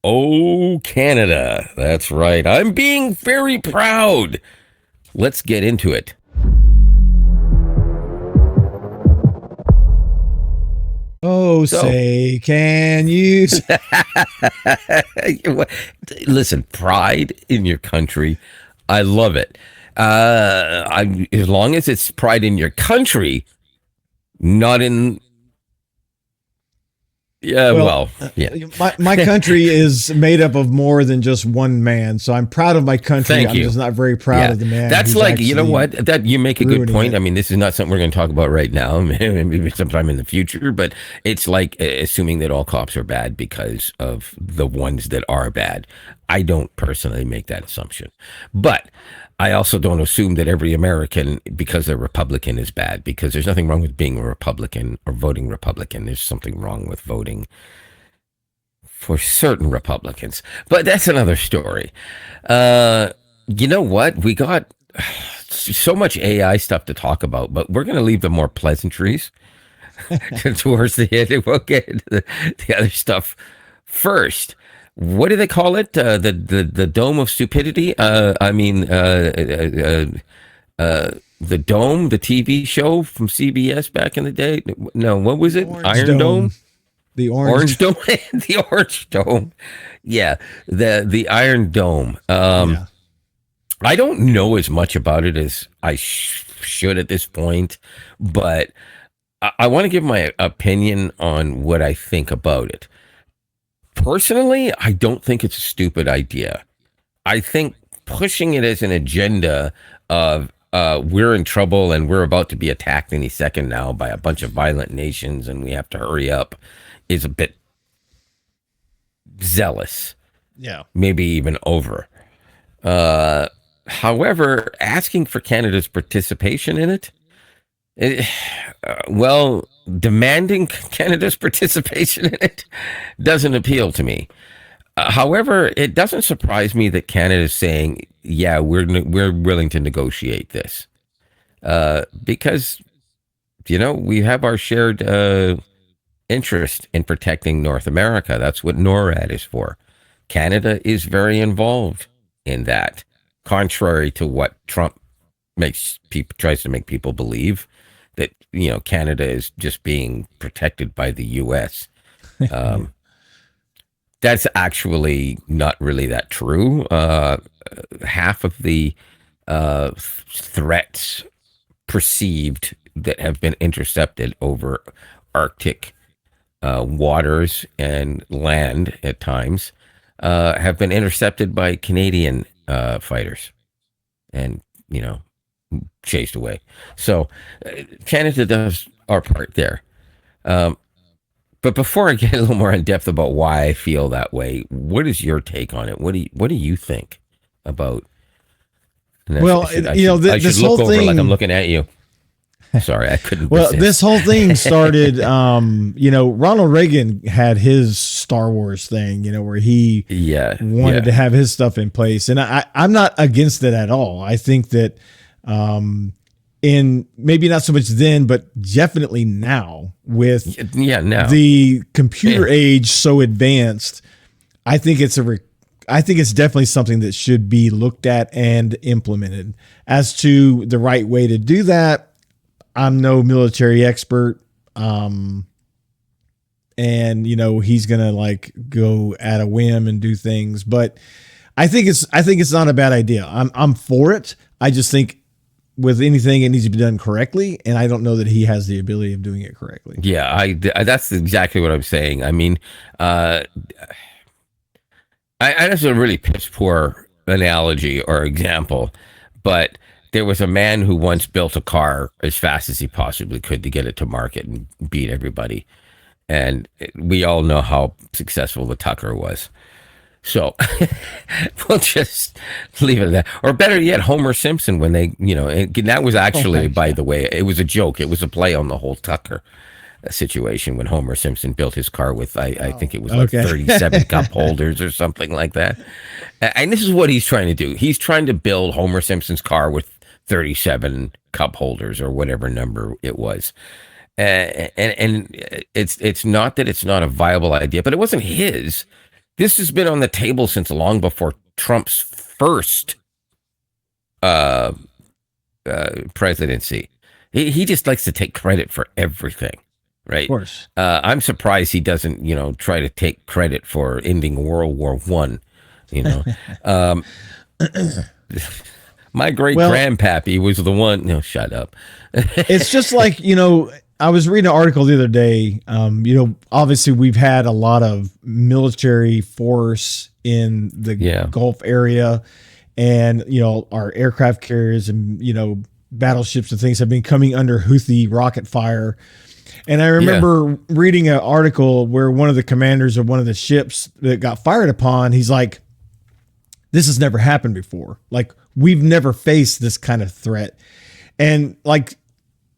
Oh, Canada. That's right. I'm being very proud. Let's get into it. Oh, So, say, can you? listen, pride in your country. I love it. As long as it's pride in your country, not in, yeah, Well, well, yeah. my country is made up of more than just one man, so I'm proud of my country. Thank I'm you. just not very proud Yeah, of the man that's who's like, you know actually what? That you make a good ruining point. it. I mean, this is not something we're going to talk about right now, maybe sometime in the future, but it's like assuming that all cops are bad because of the ones that are bad. I don't personally make that assumption. But I also don't assume that every American, because they're Republican, is bad, because there's nothing wrong with being a Republican or voting Republican. There's something wrong with voting for certain Republicans. But that's another story. You know what? We got so much AI stuff to talk about, but we're going to leave the more pleasantries towards the end. We'll get into the other stuff first. What do they call it? The dome of stupidity. The Dome, the TV show from CBS back in the day. No, what was The it? orange Iron Dome. dome. The orange. Orange Dome, the Orange Dome, yeah, the Iron Dome. Yeah. I don't know as much about it as I should at this point, but I want to give my opinion on what I think about it. Personally, I don't think it's a stupid idea. I think pushing it as an agenda of we're in trouble and we're about to be attacked any second now by a bunch of violent nations and we have to hurry up is a bit zealous, Yeah. maybe even over. However, asking for Canada's participation in it, well, demanding Canada's participation in it doesn't appeal to me. However, it doesn't surprise me that Canada is saying, "Yeah, we're willing to negotiate this," because we have our shared interest in protecting North America. That's what NORAD is for. Canada is very involved in that, contrary to what Trump tries to make people believe that Canada is just being protected by the U.S. That's actually not really that true. Half of the threats perceived that have been intercepted over Arctic waters and land at times have been intercepted by Canadian fighters and, chased away. So Canada does our part there. But before I get a little more in depth about why I feel that way, what is your take on it? What do you think about? Well, I should this look whole over thing. like I'm looking at you. Sorry, I couldn't Well, resist. this whole thing started. Ronald Reagan had his Star Wars thing. Where he Yeah, wanted to have his stuff in place, and I'm not against it at all. I think that, in maybe not so much then, but definitely now with now the computer Yeah. age so advanced, I think I think it's definitely something that should be looked at and implemented. As to the right way to do that, I'm no military expert. And he's gonna like go at a whim and do things, but I think it's not a bad idea. I'm for it. I just think with anything, it needs to be done correctly, and I don't know that he has the ability of doing it correctly. Yeah, that's exactly what I'm saying. I mean, that's a really piss poor analogy or example, but there was a man who once built a car as fast as he possibly could to get it to market and beat everybody. And we all know how successful the Tucker was. So we'll just leave it at that. Or better yet, Homer Simpson, when that was actually, by the way, it was a joke. It was a play on the whole Tucker situation when Homer Simpson built his car with, I think it was like 37 cup holders or something like that. And this is what he's trying to do. He's trying to build Homer Simpson's car with 37 cup holders or whatever number it was. And it's not that it's not a viable idea, but it wasn't his. This has been on the table since long before Trump's first uh, presidency. He just likes to take credit for everything, Of right? course. I'm surprised he doesn't, try to take credit for ending World War One. You know, um, my great Well, grandpappy was the one. No, shut up. it's just like, I was reading an article the other day. Obviously we've had a lot of military force in the Yeah. Gulf area, and, our aircraft carriers and, battleships and things have been coming under Houthi rocket fire. And I remember reading an article where one of the commanders of one of the ships that got fired upon, he's like, this has never happened before. Like, we've never faced this kind of threat. And like,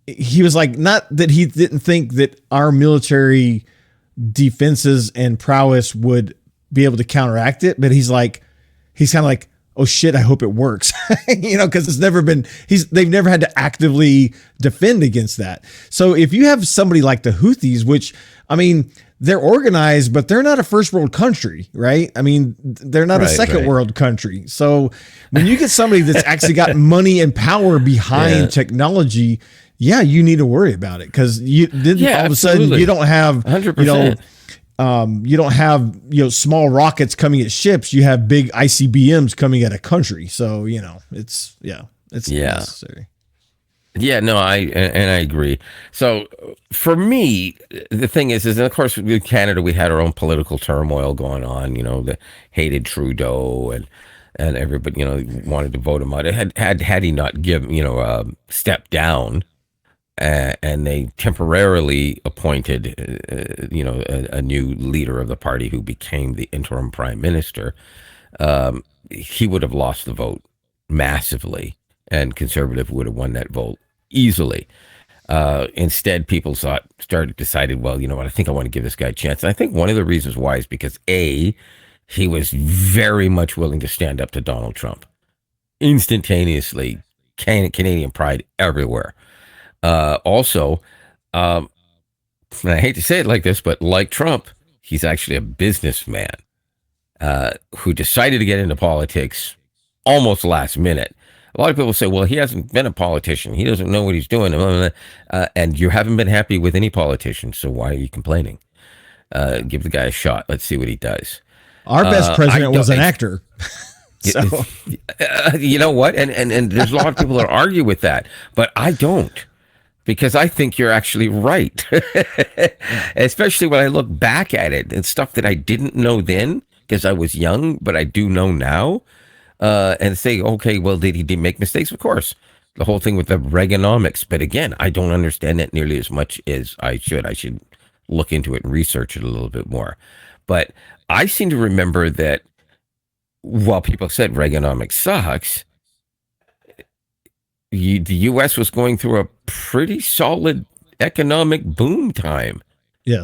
he was like, not that he didn't think that our military defenses and prowess would be able to counteract it, but he's kind of like, oh shit, I hope it works. Because they've never had to actively defend against that. So if you have somebody like the Houthis, which, I mean, they're organized, but they're not a first world country, right? I mean, they're not a second world country. So when you get somebody that's actually got money and power behind technology, you need to worry about it, because all of a sudden you don't have 100%. You don't have small rockets coming at ships. You have big ICBMs coming at a country. So it's necessary. Yeah, no, I agree. So for me, the thing is, and of course, with Canada, we had our own political turmoil going on. The hated Trudeau and everybody, wanted to vote him out. It had he not stepped down, and they temporarily appointed, a new leader of the party who became the interim prime minister. He would have lost the vote massively, and Conservative would have won that vote easily. Instead, people decided, well, you know what, I think I want to give this guy a chance. And I think one of the reasons why is because he was very much willing to stand up to Donald Trump instantaneously. Canadian pride everywhere. Also, and I hate to say it like this, but like Trump, he's actually a businessman who decided to get into politics almost last minute. A lot of people say, well, he hasn't been a politician. He doesn't know what he's doing. And you haven't been happy with any politician, so why are you complaining? Give the guy a shot. Let's see what he does. Our best president was an actor. So you know what? And there's a lot of people that argue with that, but I don't. Because I think you're actually right. Especially when I look back at it and stuff that I didn't know then because I was young, but I do know now. And say, okay, well, did he make mistakes? Of course. The whole thing with the Reaganomics. But again, I don't understand that nearly as much as I should. I should look into it and research it a little bit more. But I seem to remember that while people said Reaganomics sucks, the U.S. was going through a pretty solid economic boom time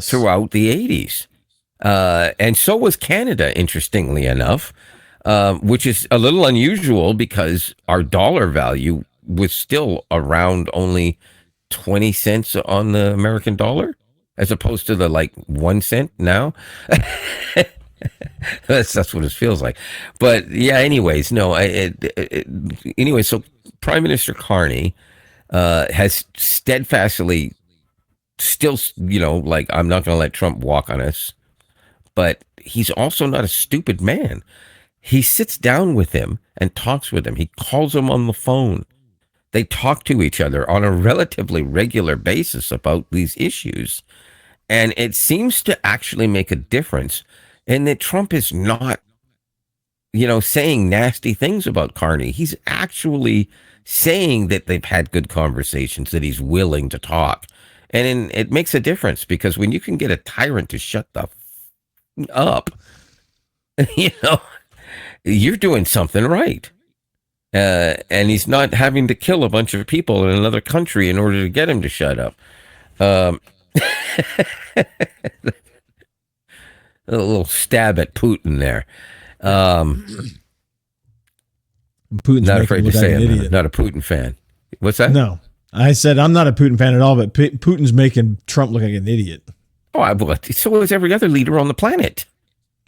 throughout the 80s. And so was Canada, interestingly enough, which is a little unusual because our dollar value was still around only 20 cents on the American dollar, as opposed to the 1 cent now. That's what it feels like. But yeah, anyways, no. Anyway, so Prime Minister Carney has steadfastly still, I'm not going to let Trump walk on us. But he's also not a stupid man. He sits down with him and talks with him. He calls him on the phone. They talk to each other on a relatively regular basis about these issues. And it seems to actually make a difference in that Trump is not, saying nasty things about Carney. He's actually saying that they've had good conversations, that he's willing to talk. And it makes a difference, because when you can get a tyrant to shut the up, you're doing something right. And he's not having to kill a bunch of people in another country in order to get him to shut up. A little stab at Putin there. Putin's not afraid to say I'm I'm not a Putin fan. What's that? No, I said I'm not a Putin fan at all, but Putin's making Trump look like an idiot. Oh, so is every other leader on the planet.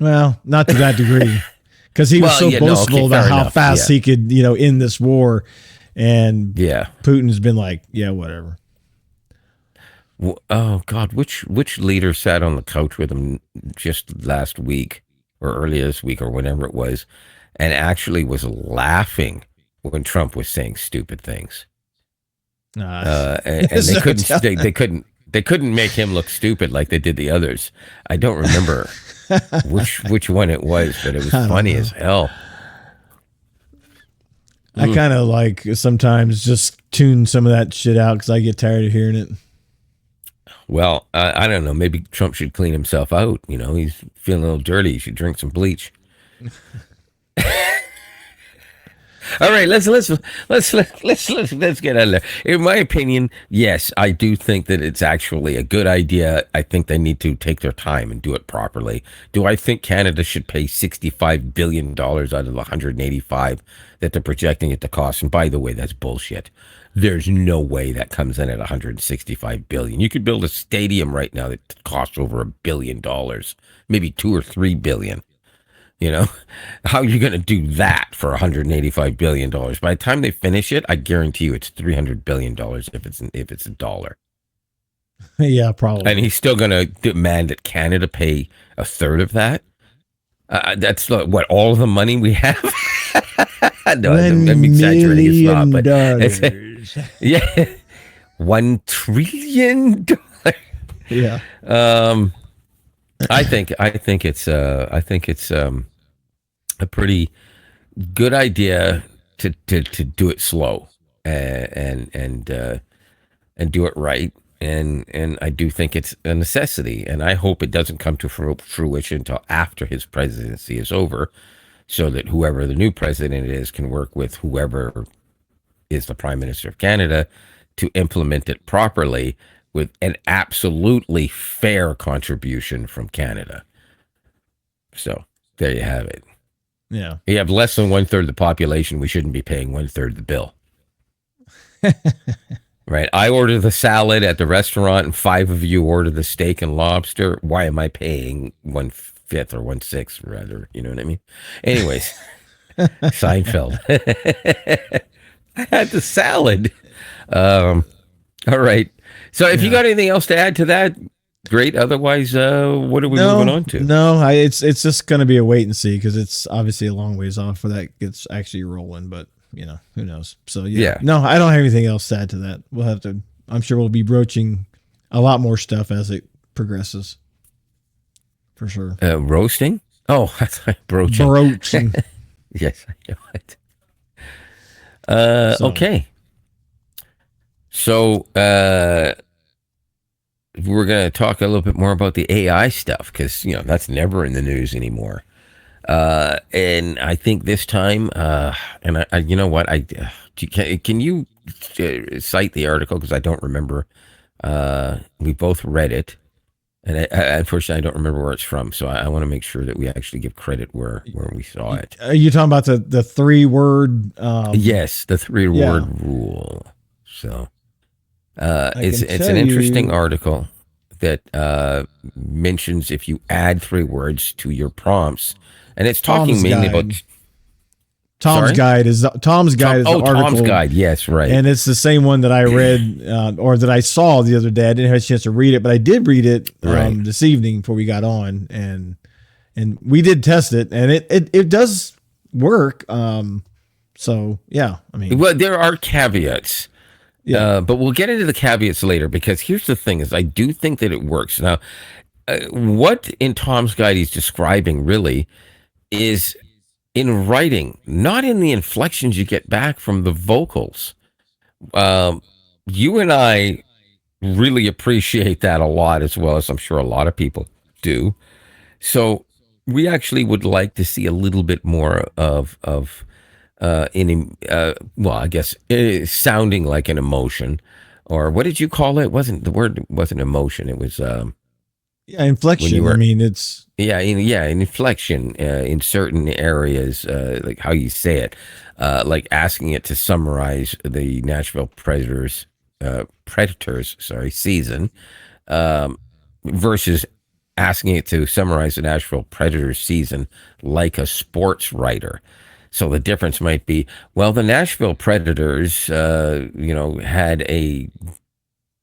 Well, not to that degree, because he was Well, so yeah, no, boastful okay, about fair how enough. fast Yeah, he could, end this war, and yeah. Putin's been like, yeah, whatever. Oh God, which leader sat on the couch with him just last week or earlier this week or whenever it was, and actually was laughing when Trump was saying stupid things. And they So couldn't they couldn't make him look stupid like they did the others. I don't remember which one it was, but it was I don't funny know. as hell. I kind of like sometimes just tune some of that shit out because I get tired of hearing it. Well, I don't know. Maybe Trump should clean himself out. He's feeling a little dirty. He should drink some bleach. All right, let's get out of there. In my opinion, yes, I do think that it's actually a good idea. I think they need to take their time and do it properly. Do I think Canada should pay $65 billion out of the 185 that they're projecting it to cost? And by the way, that's bullshit. There's no way that comes in at 165 billion. You could build a stadium right now that costs over $1 billion, maybe 2 or 3 billion. How are you going to do that for $185 billion? By the time they finish it, I guarantee you it's $300 billion if it's a dollar. Yeah, probably. And he's still going to demand that Canada pay a third of that. That's what all of the money we have. No, I'm exaggerating. It's not, but yeah, $1 trillion. Yeah. I think it's a pretty good idea to do it slow and do it right. And I do think it's a necessity, and I hope it doesn't come to fruition until after his presidency is over, so that whoever the new president is can work with whoever is the Prime Minister of Canada to implement it properly with an absolutely fair contribution from Canada. So there you have it. Yeah. You have less than 1/3 of the population. We shouldn't be paying 1/3 of the bill. Right. I order the salad at the restaurant and 5 of you order the steak and lobster. Why am I paying 1/5 or 1/6 rather? You know what I mean? Anyways, Seinfeld. I had the salad. All right. So if you got anything else to add to that, great. Otherwise, what are we moving on to? No, it's just going to be a wait and see because it's obviously a long ways off for that gets actually rolling. But who knows? So yeah, no, I don't have anything else to add to that. We'll have to. I'm sure we'll be broaching a lot more stuff as it progresses, for sure. Roasting? Oh, that's right. Broaching. Broaching. Yes, I know it. Okay. So we're going to talk a little bit more about the AI stuff because that's never in the news anymore. And I think this time, and I you know what, can you cite the article because I don't remember. We both read it, and unfortunately, I don't remember where it's from. So I want to make sure that we actually give credit where we saw it. Are you talking about the 3-word? Yes, the 3-word rule. So. It's an interesting article that mentions if you add 3 words to your prompts, and it's talking mainly about Tom's Guide is the article. Tom's Guide, yes, right. And it's the same one that I read or that I saw the other day. I didn't have a chance to read it, but I did read it this evening before we got on, and we did test it, and it does work. So yeah, I mean, well, there are caveats. Yeah, but we'll get into the caveats later because here's the thing: is I do think that it works. Now, what in Tom's Guide he's describing really is in writing, not in the inflections you get back from the vocals. You and I really appreciate that a lot, as well as I'm sure a lot of people do. So we actually would like to see a little bit more of I guess sounding like an emotion, or what did you call it? The word wasn't emotion. It was inflection. I mean, it's an inflection in certain areas, like how you say it, like asking it to summarize the Nashville Predators season versus asking it to summarize the Nashville Predators season like a sports writer. So the difference might be, well, the Nashville Predators, had a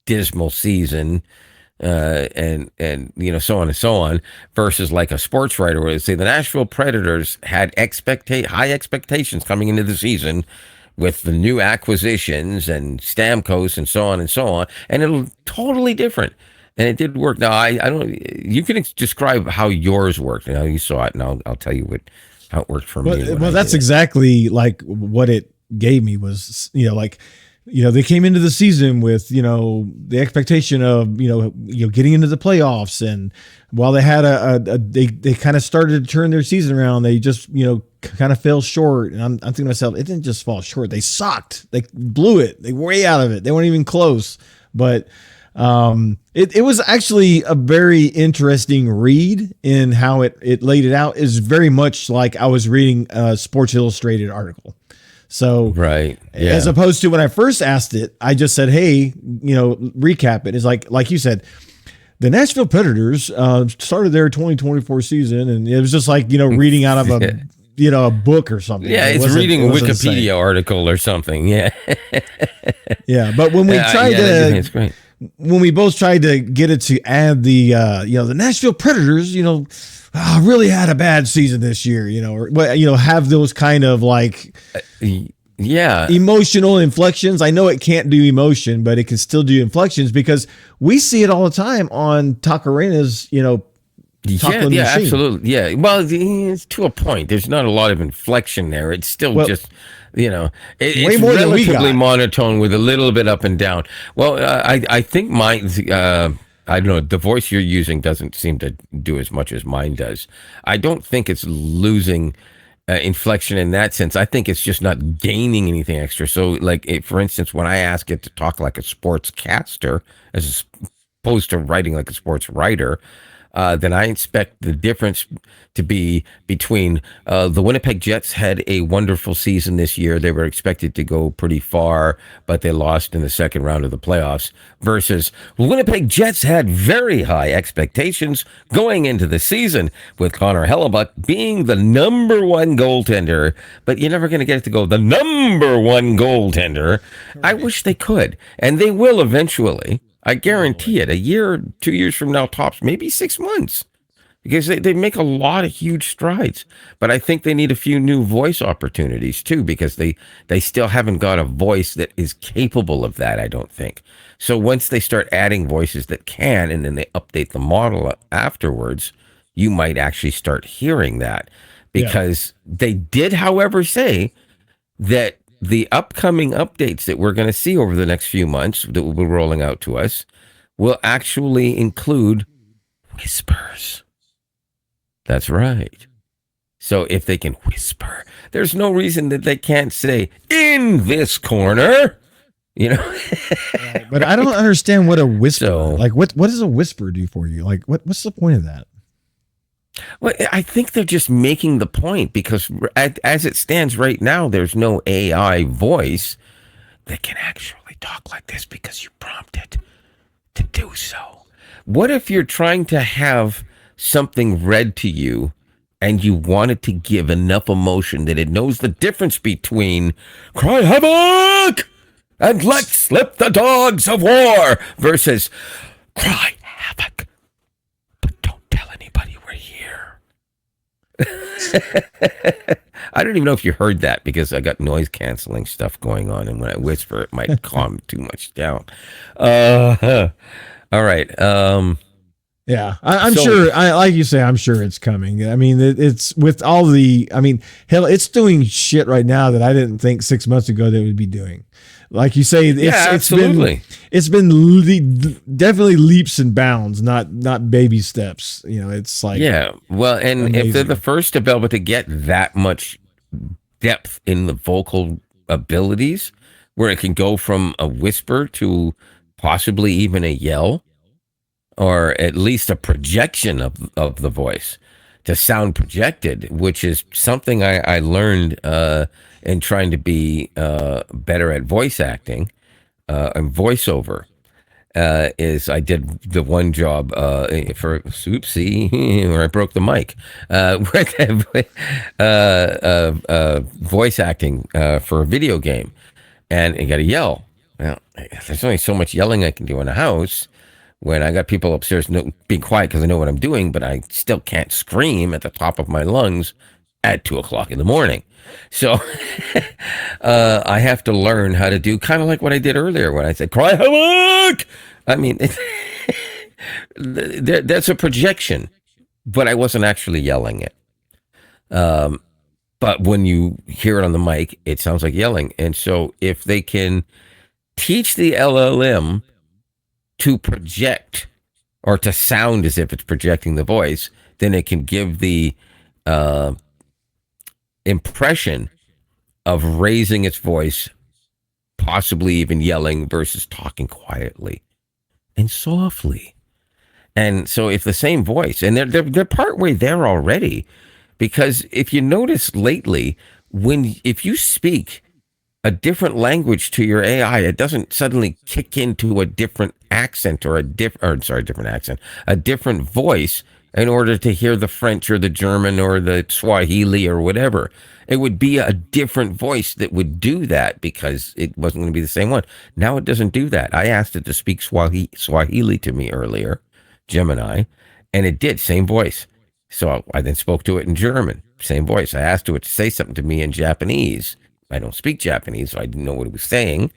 dismal season, and so on and so on, versus like a sports writer would say the Nashville Predators had high expectations coming into the season with the new acquisitions and Stamkos and so on, and it'll totally different. And it did work. Now I don't. You can describe how yours worked. You saw it, and I'll tell you how it worked for me. Well, that's exactly like what it gave me was, they came into the season with, the expectation of, getting into the playoffs. And while they had they kind of started to turn their season around, they just, kind of fell short. And I'm thinking to myself, it didn't just fall short. They sucked. They blew it. They were way out of it. They weren't even close. But it was actually a very interesting read in how it laid it out. Is very much like I was reading a Sports Illustrated article. So right, yeah. As opposed to when I first asked it, I just said, hey, recap it. It's like you said, the Nashville Predators started their 2024 season, and it was just like, reading out of a book or something. Yeah, it's reading a Wikipedia article or something. Yeah. Yeah, but when we tried it's great. When we both tried to get it to add the Nashville Predators, really had a bad season this year, or have those kind of like emotional inflections. I know it can't do emotion, but it can still do inflections because we see it all the time on Talk Arena's, yeah, absolutely. Yeah. Well, it's to a point. There's not a lot of inflection there. It's still just, it's more than we relatively got. Monotone with a little bit up and down. Well, I think mine's, I don't know, the voice you're using doesn't seem to do as much as mine does. I don't think it's losing inflection in that sense. I think it's just not gaining anything extra. So, like, for instance, when I ask it to talk like a sportscaster as opposed to writing like a sports writer, then I expect the difference to be between the Winnipeg Jets had a wonderful season this year. They were expected to go pretty far, but they lost in the second round of the playoffs, versus Winnipeg Jets had very high expectations going into the season with Connor Hellebuck being the number one goaltender, but you're never going to get it to go the number one goaltender. I wish they could, and they will eventually. I guarantee it. A year, 2 years from now, tops, maybe 6 months, because they make a lot of huge strides. But I think they need a few new voice opportunities too, because they still haven't got a voice that is capable of that, I don't think. So once they start adding voices that can, and then they update the model afterwards, you might actually start hearing that, because they did, however, say that the upcoming updates that we're going to see over the next few months that will be rolling out to us will actually include whispers. That's right. So if they can whisper, there's no reason that they can't say, in this corner, But I don't understand what a whisper, like what does a whisper do for you? Like what's the point of that? Well, I think they're just making the point, because as it stands right now, there's no AI voice that can actually talk like this because you prompt it to do so. What if you're trying to have something read to you and you want it to give enough emotion that it knows the difference between cry havoc and let slip the dogs of war versus cry havoc, but don't tell anybody we're here. I don't even know if you heard that, because I got noise canceling stuff going on, and when I whisper, it might calm too much down. All right. Yeah, I'm sure. Like you say, I'm sure it's coming. I mean, it's with all the. I mean, hell, it's doing shit right now that I didn't think 6 months ago that it would be doing. Like you say, absolutely. It's been definitely leaps and bounds, not baby steps. It's like Well, and amazing. if they're the first to be able to get that much depth in the vocal abilities, where it can go from a whisper to possibly even a yell, or at least a projection of the voice to sound projected, which is something I learned in trying to be better at voice acting and voiceover. is I did the one job for oopsie where I broke the mic voice acting for a video game, and you got to yell. Well, there's only so much yelling I can do in a house when I got people upstairs being quiet because I know what I'm doing, but I still can't scream at the top of my lungs at 2 o'clock in the morning. So I have to learn how to do kind of like what I did earlier when I said, cry havoc. I mean, that's a projection, but I wasn't actually yelling it. But when you hear it on the mic, it sounds like yelling. And so if they can teach the LLM to project or to sound as if it's projecting the voice, then it can give the impression of raising its voice, possibly even yelling versus talking quietly and softly. And so if the same voice, and they're partway there already, because if you notice lately, if you speak a different language to your AI, it doesn't suddenly kick into a different accent or a different voice in order to hear the French or the German or the Swahili or whatever. It would be a different voice that would do that because it wasn't going to be the same one. Now it doesn't do that. I asked it to speak Swahili to me earlier, Gemini, and it did, same voice. So I then spoke to it in German, same voice. I asked it to say something to me in Japanese. I don't speak Japanese, so I didn't know what it was saying,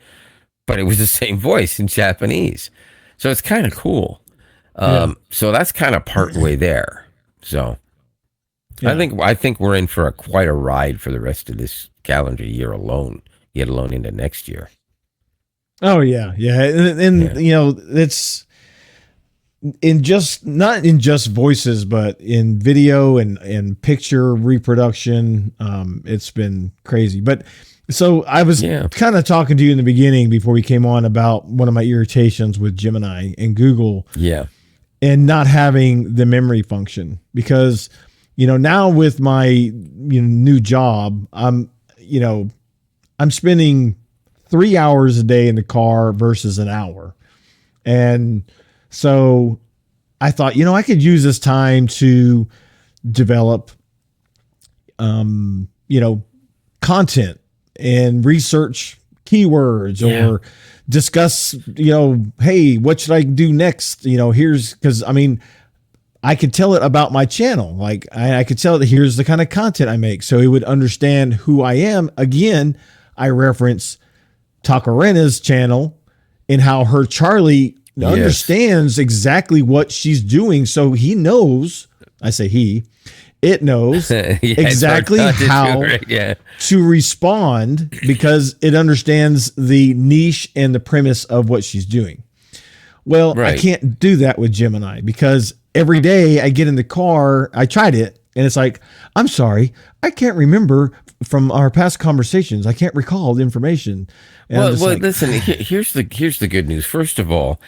but it was the same voice in Japanese. So it's kind of cool. So that's kind of part way there. So yeah. I think we're in for quite a ride for the rest of this calendar year alone, yet alone into next year. Oh yeah, yeah, and you know, it's not in just voices, but in video and picture reproduction. It's been crazy. But so I was kind of talking to you in the beginning before we came on about one of my irritations with Gemini and Google. Yeah. And not having the memory function, because, you know, now with my new job, I'm spending 3 hours a day in the car versus an hour. And so I thought, I could use this time to develop, content and research keywords or discuss, hey, what should I do next? Because I could tell it about my channel. Like I could tell it, here's the kind of content I make. So it would understand who I am. Again, I reference Takarena's channel and how her Charlie understands exactly what she's doing. So he knows, it knows exactly how to respond because it understands the niche and the premise of what she's doing. Well, I can't do that with Gemini because every day I get in the car, I tried it, and it's like, I'm sorry, I can't remember from our past conversations. I can't recall the information. And listen, here's the good news. First of all,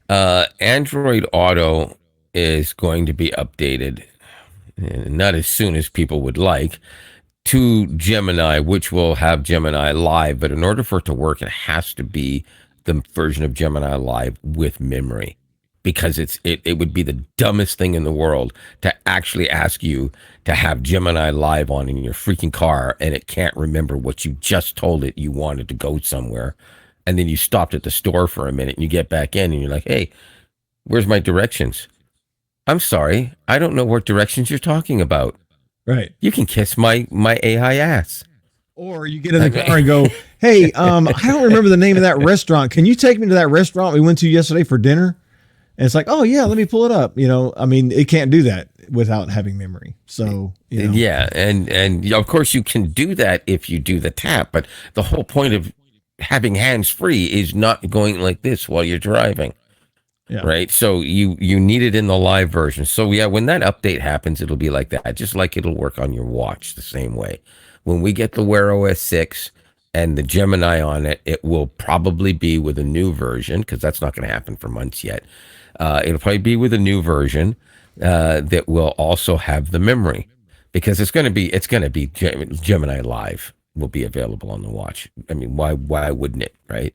Android Auto is going to be updated, not as soon as people would like, to Gemini, which will have Gemini Live. But in order for it to work, it has to be the version of Gemini Live with memory, because it would be the dumbest thing in the world to actually ask you to have Gemini Live on in your freaking car and it can't remember what you just told it you wanted to go somewhere. And then you stopped at the store for a minute and you get back in and you're like, hey, where's my directions? I'm sorry, I don't know what directions you're talking about. Right. You can kiss my AI ass. Or you get in the car and go, hey, I don't remember the name of that restaurant. Can you take me to that restaurant we went to yesterday for dinner? And it's like, oh yeah, let me pull it up. It can't do that without having memory. So, yeah. And of course you can do that if you do the tap, but the whole point of having hands free is not going like this while you're driving. Yeah. Right. So you need it in the live version. So yeah, when that update happens, it'll be like that, just like it'll work on your watch the same way. When we get the Wear OS 6 and the Gemini on it, it will probably be with a new version, because that's not going to happen for months yet. It'll probably be with a new version that will also have the memory, because it's going to be Gemini Live will be available on the watch. I mean, why wouldn't it, right?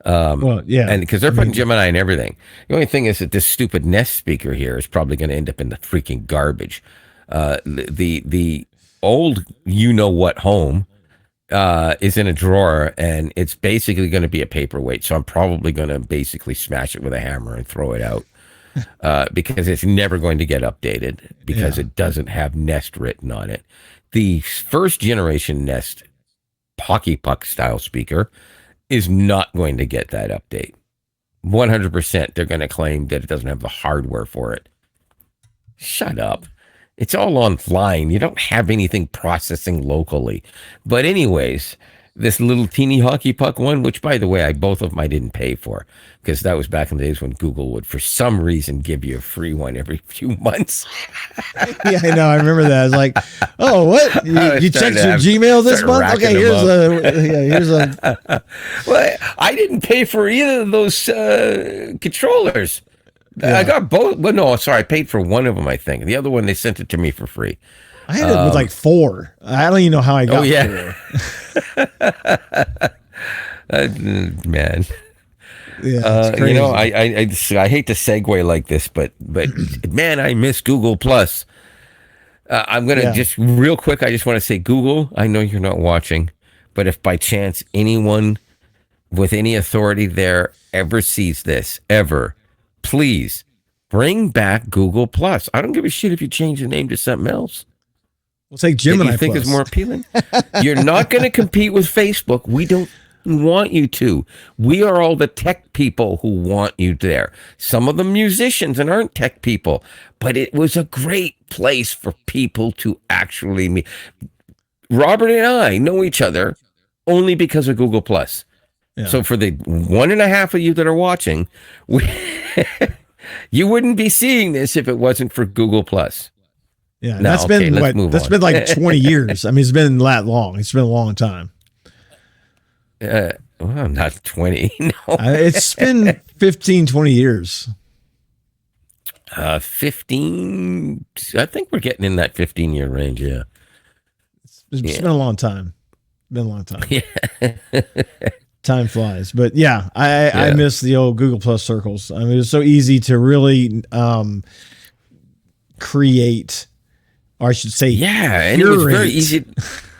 Well, yeah. And because they're putting Gemini and everything. The only thing is that this stupid Nest speaker here is probably going to end up in the freaking garbage. The old you know what home is in a drawer, and it's basically going to be a paperweight. So I'm probably going to basically smash it with a hammer and throw it out because it's never going to get updated because it doesn't have Nest written on it. The first generation Nest hockey puck style speaker is not going to get that update. 100% they're going to claim that it doesn't have the hardware for it. Shut up. It's all online. You don't have anything processing locally. But anyways, this little teeny hockey puck one, which by the way, both of them I didn't pay for because that was back in the days when Google would for some reason give you a free one every few months. Yeah, I know. I remember that. I was like, oh, what? You checked your Gmail this month? Okay, here's a. Well, I didn't pay for either of those controllers. Yeah. I got both. Well, no, sorry. I paid for one of them, I think. The other one, they sent it to me for free. I had it with like 4. I don't even know how I got 4. Man. Yeah, you know, I hate to segue like this, but man, I miss Google Plus. I'm gonna just real quick. I just want to say, Google. I know you're not watching, but if by chance anyone with any authority there ever sees this, please bring back Google Plus. I don't give a shit if you change the name to something else. We'll take Gemini. You think Plus. is more appealing? You're not going to compete with Facebook. We don't want you to. We are all the tech people who want you there. Some of the musicians and aren't tech people, but it was a great place for people to actually meet. Robert and I know each other only because of Google Plus. Yeah. So for the 1.5 of you that are watching, you wouldn't be seeing this if it wasn't for Google Plus. Yeah, that's been like 20 years. I mean, it's been that long. It's been a long time. Well, not 20. No. It's been 15, 20 years. 15. I think we're getting in that 15-year range. Yeah. It's been a long time. Been a long time. Yeah. Time flies. But yeah, I miss the old Google Plus circles. I mean, it was so easy to really create, or I should say, and it was very easy.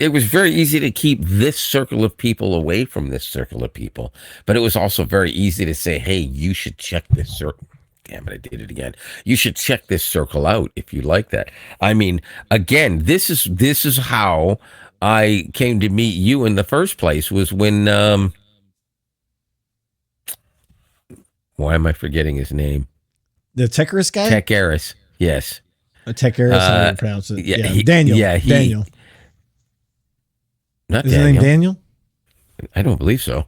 It was very easy to keep this circle of people away from this circle of people, but it was also very easy to say, "Hey, you should check this circle." Damn it, I did it again. You should check this circle out if you like that. I mean, again, this is how I came to meet you in the first place. Was when why am I forgetting his name? The Techaris guy? Techaris, yes. Techaris, how do you pronounce it? Yeah, Daniel. Daniel. Not Is Daniel. his name Daniel? I don't believe so.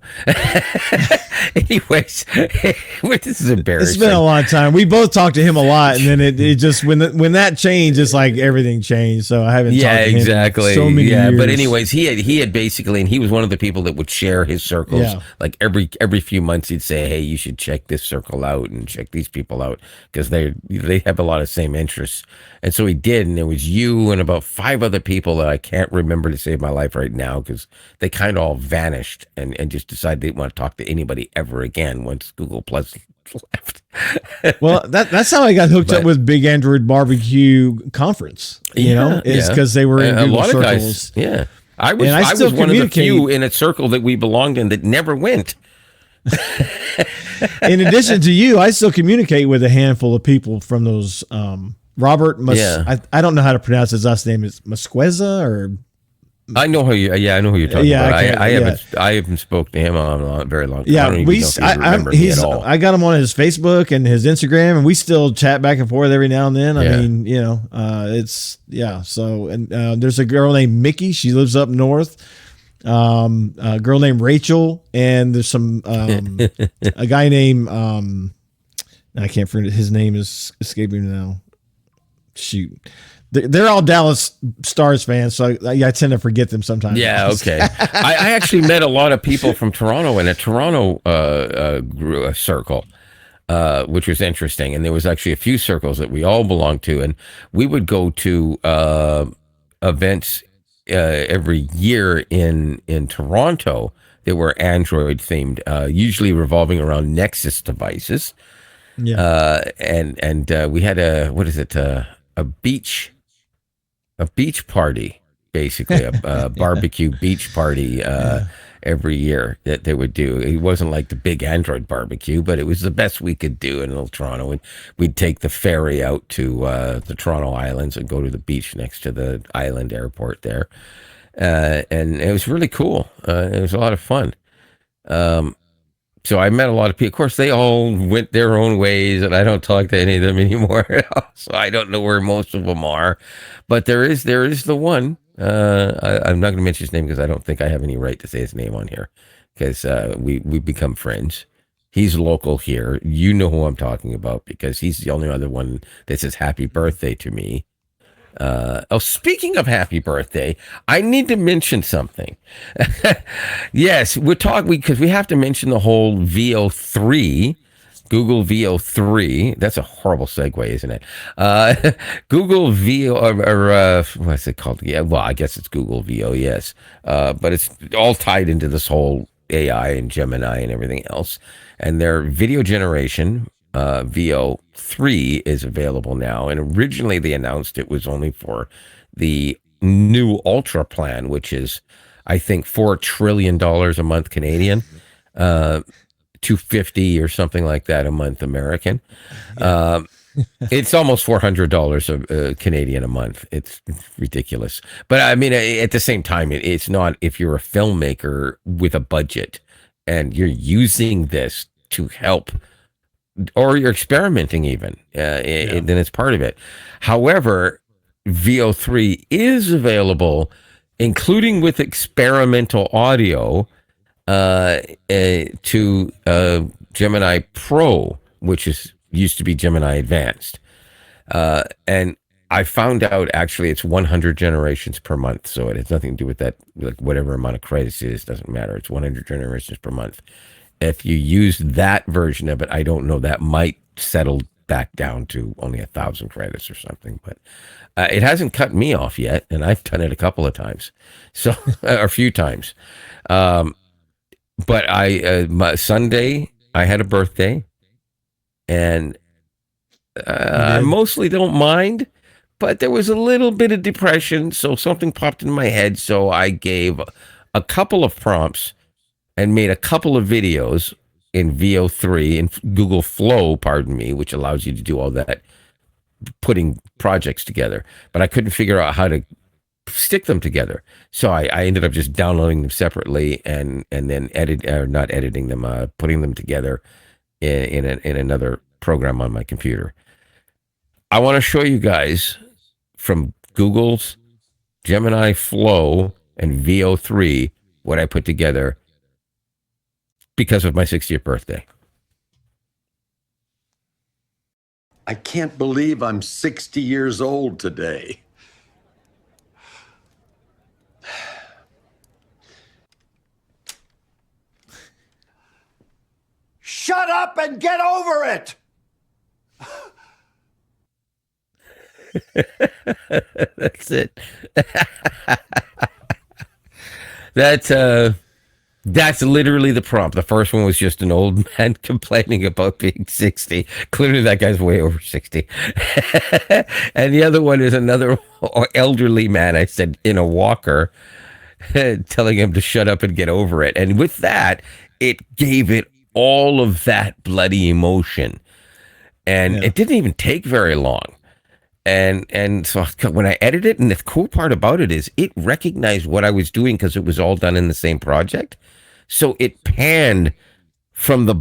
Anyways, this is embarrassing. It's been a long time. We both talked to him a lot, and then it just when that changed, it's like everything changed. So I haven't talked to him exactly. in so many years. But anyways, he had basically, and he was one of the people that would share his circles. Yeah. Like every few months, he'd say, "Hey, you should check this circle out and check these people out because they have a lot of same interests." And so he did, and there was you and about 5 other people that I can't remember to save my life right now because they kind of all vanished and just decided they didn't want to talk to anybody ever again once Google Plus left. Well, that's how I got hooked up with Big Android Barbecue Conference. You know, it's because they were in Google a lot circles. Of guys, yeah. I was one of the few in a circle that we belonged in that never went. In addition to you, I still communicate with a handful of people from those. Robert, I don't know how to pronounce his last name. Is Masqueza or? I know who you. Yeah, I know who you're talking about. I haven't spoke to him on a very long time. Yeah, I don't even know if he remember me at all. I got him on his Facebook and his Instagram, and we still chat back and forth every now and then. I mean, you know, it's So, and there's a girl named Mickey. She lives up north. A girl named Rachel, and there's some a guy named I can't forget his name is escaping me now. Shoot. They're all Dallas Stars fans, so I tend to forget them sometimes. Yeah, okay. I actually met a lot of people from Toronto in a Toronto circle, which was interesting. And there was actually a few circles that we all belonged to, and we would go to events every year in Toronto that were Android themed, usually revolving around Nexus devices. Yeah. And we had a beach party, basically a barbecue beach party Yeah. every year that they would do. It wasn't like the big Android barbecue, but it was the best we could do in Little Toronto. And we'd take the ferry out to the Toronto Islands and go to the beach next to the island airport there. And it was really cool. It was a lot of fun. So I met a lot of people. Of course, they all went their own ways, and I don't talk to any of them anymore. So I don't know where most of them are. But there is the one. I'm not going to mention his name because I don't think I have any right to say his name on here because we become friends. He's local here. You know who I'm talking about because he's the only other one that says happy birthday to me. Speaking of happy birthday, I need to mention something. Yes, we're talking because we have to mention the whole Veo 3, Google Veo 3. That's a horrible segue, isn't it? Google Veo, or what's it called? Yeah, well, I guess it's Google Veo, yes. But it's all tied into this whole AI and Gemini and everything else. And their video generation, Veo 3 is available now. And originally they announced it was only for the new Ultra plan, which is, I think, $4 trillion a month Canadian, 250 or something like that a month American. It's almost $400 Canadian a month. It's ridiculous. But I mean, at the same time, it's not if you're a filmmaker with a budget and you're using this to help or you're experimenting even, then it's part of it. However, Veo 3 is available, including with experimental audio, to Gemini Pro, which used to be Gemini Advanced. And I found out actually it's 100 generations per month, so it has nothing to do with that. Like whatever amount of credits it is, doesn't matter. It's 100 generations per month. If you use that version of it, I don't know, that might settle back down to only 1,000 credits or something, but it hasn't cut me off yet, and I've done it a couple of times, so a few times. But my Sunday, I had a birthday, and I mostly don't mind, but there was a little bit of depression, so something popped in my head, so I gave a couple of prompts and made a couple of videos in Veo 3 and Google Flow, pardon me, which allows you to do all that putting projects together. But I couldn't figure out how to stick them together. So I ended up just downloading them separately and then not editing them, putting them together in another program on my computer. I want to show you guys from Google's Gemini Flow and Veo 3 what I put together because of my 60th birthday. I can't believe I'm 60 years old today. Shut up and get over it! That's it. That's literally the prompt. The first one was just an old man complaining about being 60. Clearly that guy's way over 60. And the other one is another elderly man, I said, in a walker, telling him to shut up and get over it. And with that, it gave it all of that bloody emotion. And it didn't even take very long. And so when I edited it, and the cool part about it is it recognized what I was doing because it was all done in the same project. So it panned from the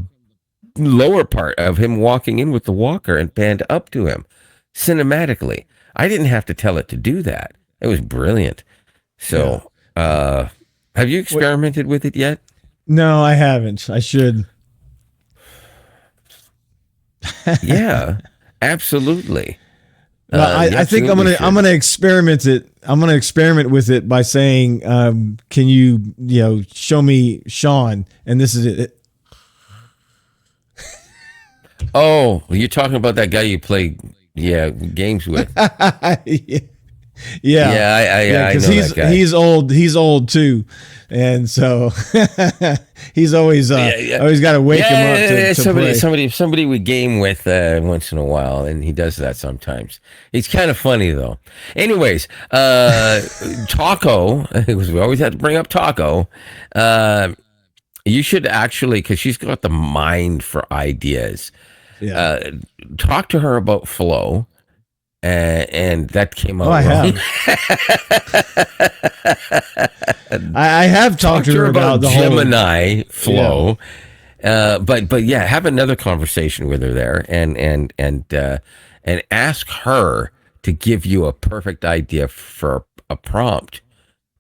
lower part of him walking in with the walker and panned up to him cinematically. I didn't have to tell it to do that. It was brilliant. So have you experimented with it yet? No, I haven't. I should. Yeah, absolutely. Well, I think I'm gonna experiment it. I'm gonna experiment with it by saying, "Can you show me Sean?" And this is it. Oh, you're talking about that guy you play games with. Yeah. Yeah, Yeah, I because know that guy. he's old too, and so he's always always got to wake him up to play. Somebody we game with once in a while, and he does that sometimes. He's kind of funny though. Anyways, Taco, because we always have to bring up Taco. You should actually, because she's got the mind for ideas. Yeah. Talk to her about flow. And that came out I wrong. have. I have talked to her about the Gemini flow. Yeah. But yeah, have another conversation with her there, and ask her to give you a perfect idea for a prompt,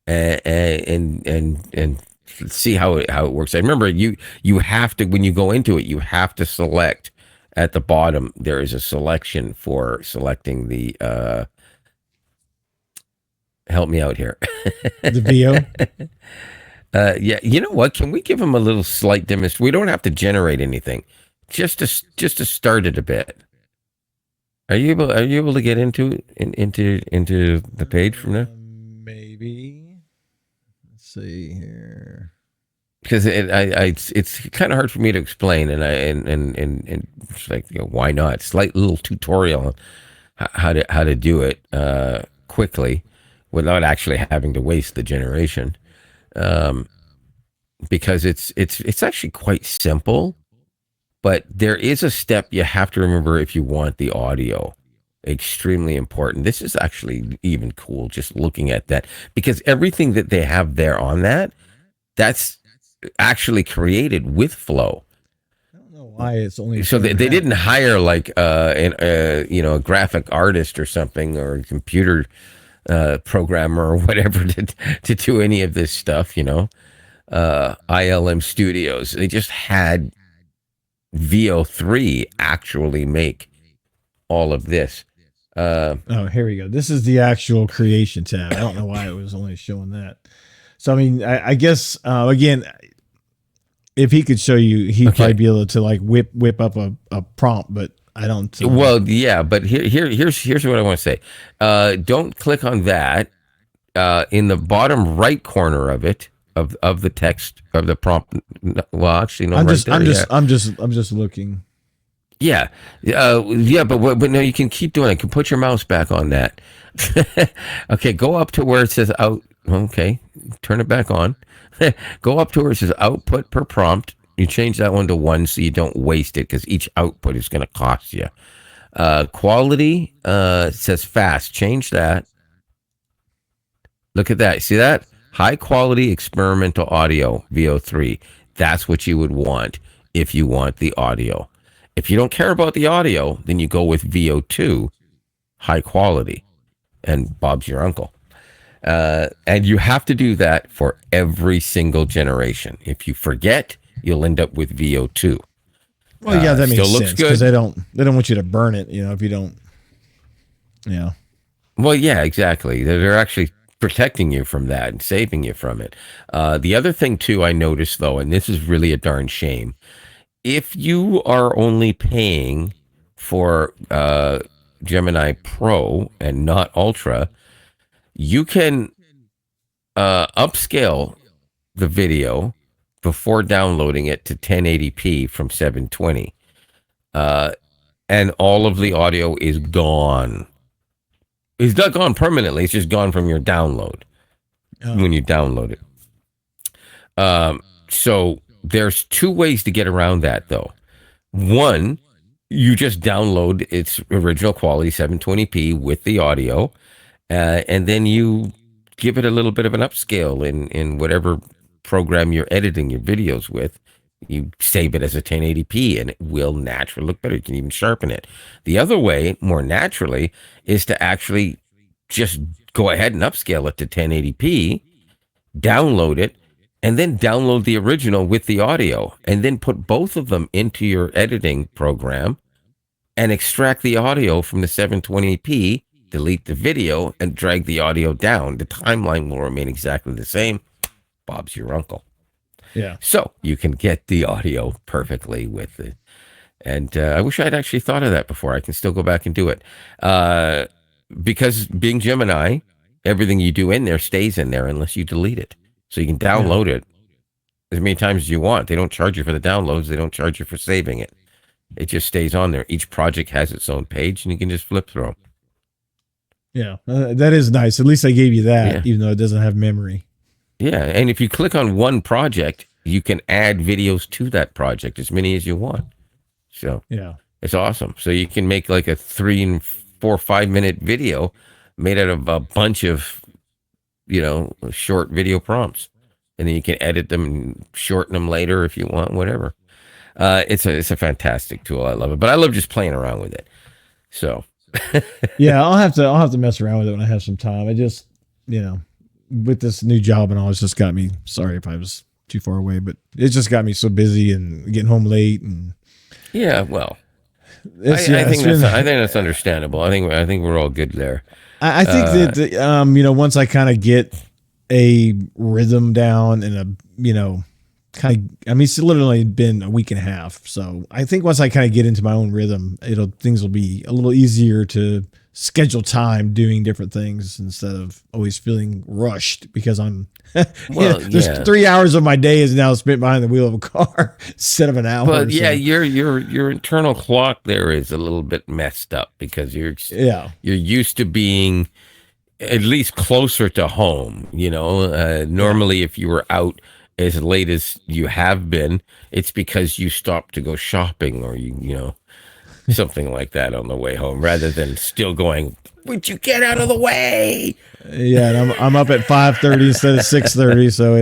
and see how it works. I remember you have to, when you go into it, you have to select. At the bottom, there is a selection for selecting the. Help me out here. The Veo. Yeah, you know what? Can we give him a little slight demonstration? We don't have to generate anything, just to start it a bit. Are you able to get into the page from there? Maybe. Let's see here. Because it's kind of hard for me to explain, and it's like, why not? Slight little tutorial on how to do it quickly without actually having to waste the generation, because it's actually quite simple, but there is a step you have to remember if you want the audio. Extremely important. This is actually even cool just looking at that, because everything that they have there on that's actually created with flow. I don't know why it's only so they didn't hire like a graphic artist or something, or a computer programmer or whatever to do any of this stuff. ILM Studios, they just had VO3 actually make all of this. Here we go. This is the actual creation tab. I don't know why it was only showing that. So I mean, I guess again, if he could show you, he'd probably be able to like whip up a prompt, but I don't. Well, yeah, but here's what I want to say. Don't click on that. In the bottom right corner of it, of the text of the prompt. Well, actually, no. I'm just looking. Yeah, but no, you can keep doing it. You can put your mouse back on that. Okay, go up to where it says out. Okay, turn it back on. Go up to where it says output per prompt. You change that one to 1 so you don't waste it, because each output is going to cost you. Quality says fast. Change that. Look at that. See that? High quality experimental audio, VO3. That's what you would want if you want the audio. If you don't care about the audio, then you go with VO2, high quality, and Bob's your uncle. And you have to do that for every single generation. If you forget, you'll end up with VO2. Well, yeah, that makes sense, because they don't want you to burn it, if you don't. Yeah. Well, yeah, exactly. They're actually protecting you from that and saving you from it. The other thing too, I noticed though, and this is really a darn shame, if you are only paying for Gemini Pro and not Ultra, you can upscale the video before downloading it to 1080p from 720. And all of the audio is gone. It's not gone permanently. It's just gone from your download when you download it. So there's two ways to get around that, though. One, you just download its original quality 720p with the audio, and then you give it a little bit of an upscale in whatever program you're editing your videos with. You save it as a 1080p, and it will naturally look better. You can even sharpen it. The other way, more naturally, is to actually just go ahead and upscale it to 1080p, download it, and then download the original with the audio, and then put both of them into your editing program and extract the audio from the 720p, delete the video, and drag the audio down. The timeline will remain exactly the same. Bob's your uncle. Yeah. So you can get the audio perfectly with it. And I wish I'd actually thought of that before. I can still go back and do it. Because being Gemini, everything you do in there stays in there unless you delete it. So you can download it as many times as you want. They don't charge you for the downloads. They don't charge you for saving it. It just stays on there. Each project has its own page, and you can just flip through them. Yeah, that is nice. At least I gave you that, Yeah. even though it doesn't have memory. Yeah, and if you click on one project, you can add videos to that project, as many as you want. So Yeah. it's awesome. So you can make like a 3 and 4 or 5 minute video made out of a bunch of, short video prompts, and then you can edit them and shorten them later if you want, whatever. It's a fantastic tool. I love it, but I love just playing around with it. So Yeah, I'll have to mess around with it when I have some time. I just, with this new job and all, it's just got me. Sorry if I was too far away, but it just got me so busy and getting home late. And yeah, well, I think that's understandable. I think we're all good there. I think that once I kind of get a rhythm down and it's literally been a week and a half. So I think once I kind of get into my own rhythm, things will be a little easier to schedule time doing different things instead of always feeling rushed because I'm, there's 3 hours of my day is now spent behind the wheel of a car instead of an hour. But yeah, your internal clock there is a little bit messed up because you're used to being at least closer to home. Normally if you were out as late as you have been, it's because you stopped to go shopping or something like that on the way home, rather than still going, would you get out of the way? Yeah, and I'm up at 5:30 instead of 6:30, so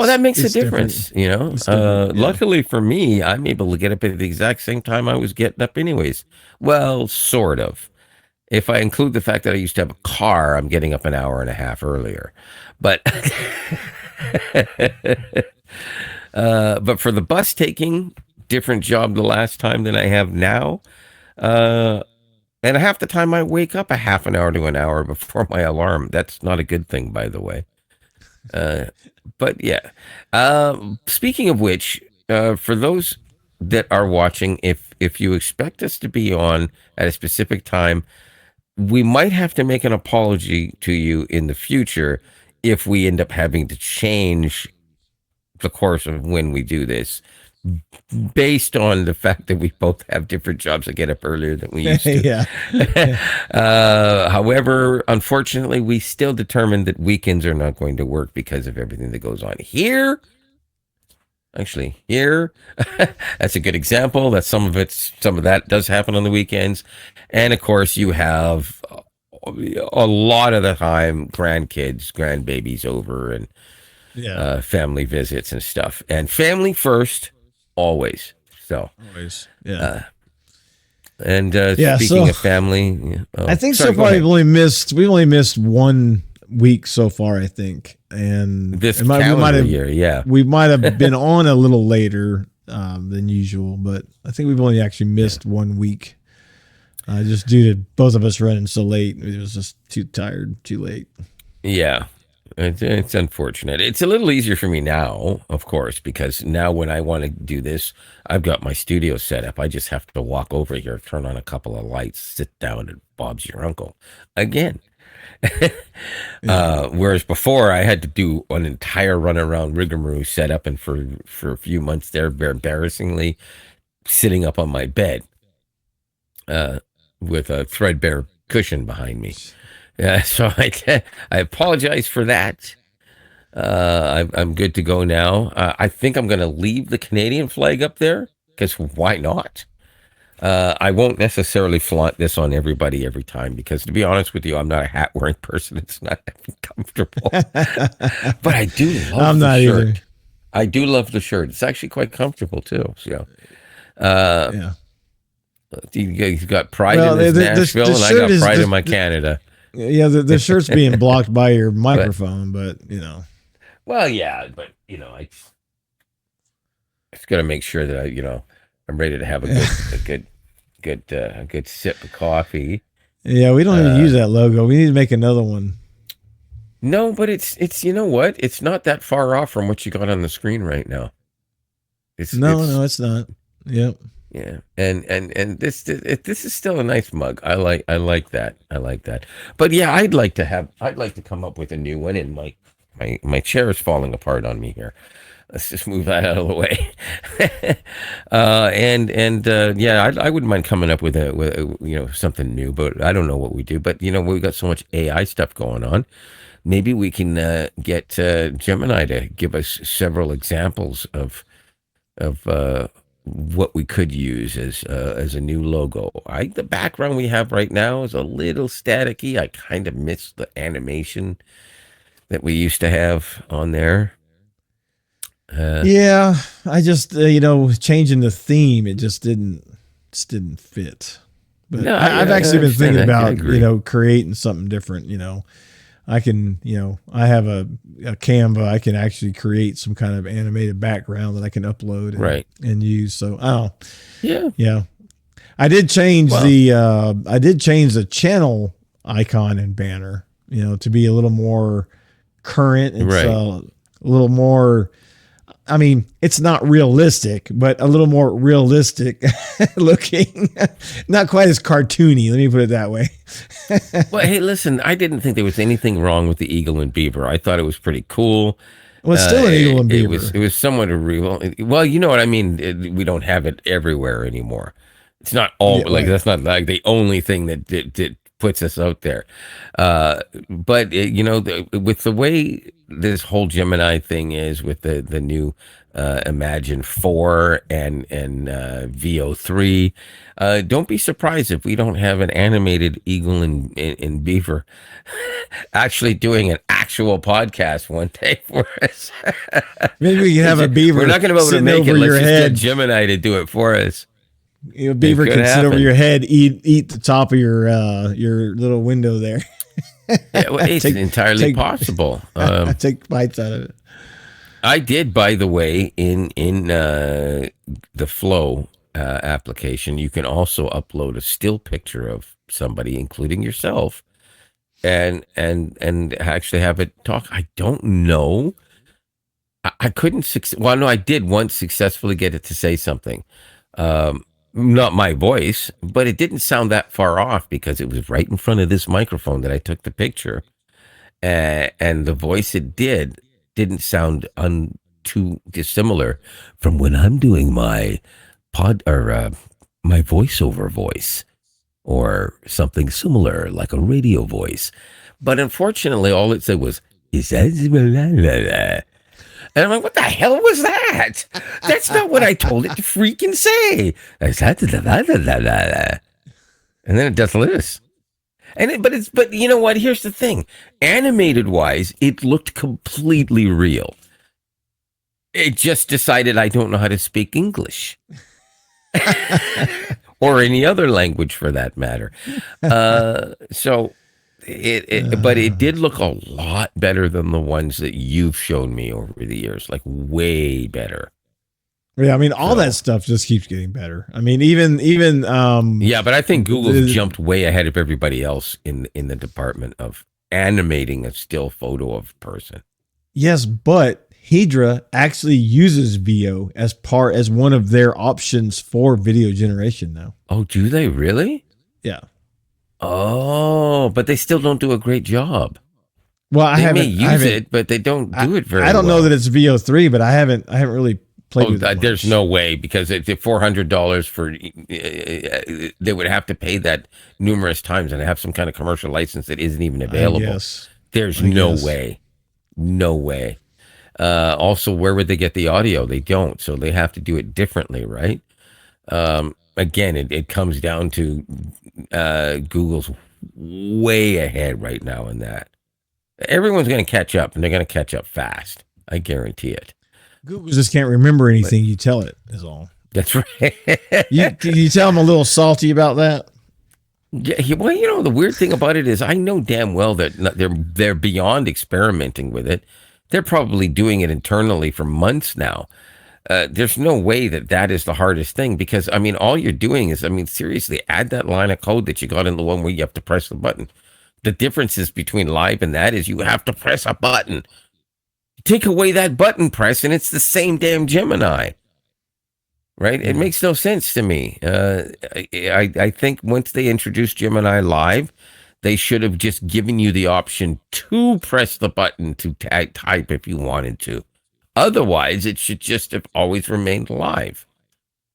that makes a difference. Luckily for me, I'm able to get up at the exact same time I was getting up anyways. Well, sort of. If I include the fact that I used to have a car, I'm getting up an hour and a half earlier. But but for the bus taking, different job the last time than I have now. And half the time I wake up a half an hour to an hour before my alarm. That's not a good thing, by the way. But yeah. Speaking of which, for those that are watching, if you expect us to be on at a specific time, we might have to make an apology to you in the future if we end up having to change the course of when we do this, based on the fact that we both have different jobs that get up earlier than we used to. However, unfortunately, we still determined that weekends are not going to work because of everything that goes on here. Actually, here, that's a good example. That some of that does happen on the weekends. And of course, you have a lot of the time grandkids, grandbabies over and family visits and stuff. And family first, always. So, always. Speaking of family, I think so far we've only missed 1 week so far, I think. And this calendar year, we might have been on a little later than usual, but I think we've only actually missed 1 week, just due to both of us running so late. It was just too tired, too late. Yeah, it's unfortunate. It's a little easier for me now, of course, because now when I want to do this, I've got my studio set up. I just have to walk over here, turn on a couple of lights, sit down, and Bob's your uncle again. Whereas before I had to do an entire run around rigmarole setup, and for a few months there, embarrassingly sitting up on my bed with a threadbare cushion behind me. So I apologize for that. I'm good to go now. I think I'm going to leave the Canadian flag up there because why not? I won't necessarily flaunt this on everybody every time because, to be honest with you, I'm not a hat wearing person. It's not comfortable. But I do love the shirt. Either. I do love the shirt. It's actually quite comfortable too. So, He's got pride in his Nashville, and I got pride in my Canada. Yeah, the shirt's being blocked by your microphone, but Well, yeah, but I just got to make sure that I'm ready to have a good sip of coffee. Yeah, we don't even use that logo. We need to make another one. No, but it's what? It's not that far off from what you got on the screen right now. No, it's not. Yep. Yeah, and this is still a nice mug. I like that. I like that. But yeah, I'd like to come up with a new one. And my chair is falling apart on me here. Let's just move that out of the way. Yeah, I wouldn't mind coming up with something new. But I don't know what we do. But we've got so much AI stuff going on. Maybe we can get Gemini to give us several examples of what we could use as a new logo. The background we have right now is a little staticky. I kind of miss the animation that we used to have on there. Yeah, I just changing the theme, it just didn't fit. But No, I've I actually been understand thinking that. I about agree. creating something different. I can, I have a Canva. I can actually create some kind of animated background that I can upload Right. and use. So, Yeah. yeah, I did change Well, the channel icon and banner, to be a little more current. It's right. a little more, I mean, it's not realistic, but a little more realistic looking. Not quite as cartoony. Let me put it that way. Well, hey, listen, I didn't think there was anything wrong with the eagle and beaver. I thought it was pretty cool. Well, it's still an eagle and beaver. It was somewhat a real. Well, you know what I mean. We don't have it everywhere anymore. It's not all Yeah, like right. that's not like the only thing that puts us out there. But with the way this whole Gemini thing is, with the new Imagine 4 and VO3, don't be surprised if we don't have an animated eagle and beaver actually doing an actual podcast one day for us. Maybe we can have a beaver. We're not going to be able to sitting make it. over Let's your just head. get Gemini to do it for us. Beaver It could can sit over happen. your head, eat the top of your little window there. Yeah, well, it's entirely possible. Take bites out of it. I did, by the way, in the Flow application, you can also upload a still picture of somebody, including yourself, and actually have it talk. I don't know. I couldn't. Well, no, I did once successfully get it to say something. Not my voice, but it didn't sound that far off because it was right in front of this microphone that I took the picture, and the voice it didn't sound too dissimilar from when I'm doing my my voiceover voice or something similar like a radio voice. But unfortunately, all it said was "is that." And I'm like, what the hell was that? That's not what I told it to freaking say. And then it does this. But you know what? Here's the thing. Animated wise, it looked completely real. It just decided I don't know how to speak English. Or any other language for that matter. But it did look a lot better than the ones that you've shown me over the years, like way better. Yeah, I mean, all that stuff just keeps getting better. I mean, even Yeah, but I think Google's jumped way ahead of everybody else in the department of animating a still photo of a person. yes, but Hydra actually uses Veo as one of their options for video generation now. Oh, do they really? Yeah. Oh, but they still don't do a great job. Well, They may use it, but they don't do it very well. I don't know that it's VO3, but I haven't really played with it. There's no way, because it's $400 for they would have to pay that numerous times and have some kind of commercial license that isn't even available. There's no way. No way. Also, where would they get the audio? They don't, so they have to do it differently, right? Again, it comes down to Google's way ahead right now in that. Everyone's going to catch up, and they're going to catch up fast. I guarantee it. Google just can't remember anything you tell it, is all. That's right. Can you tell them a little salty about that? Yeah, well, the weird thing about it is I know damn well that they're beyond experimenting with it. They're probably doing it internally for months now. There's no way that is the hardest thing, because, I mean, all you're doing is, I mean, seriously, add that line of code that you got in the one where you have to press the button. The differences between live and that is you have to press a button. Take away that button press, and it's the same damn Gemini. right? It makes no sense to me. I think once they introduced Gemini Live, they should have just given you the option to press the button to type if you wanted to. Otherwise, it should just have always remained live,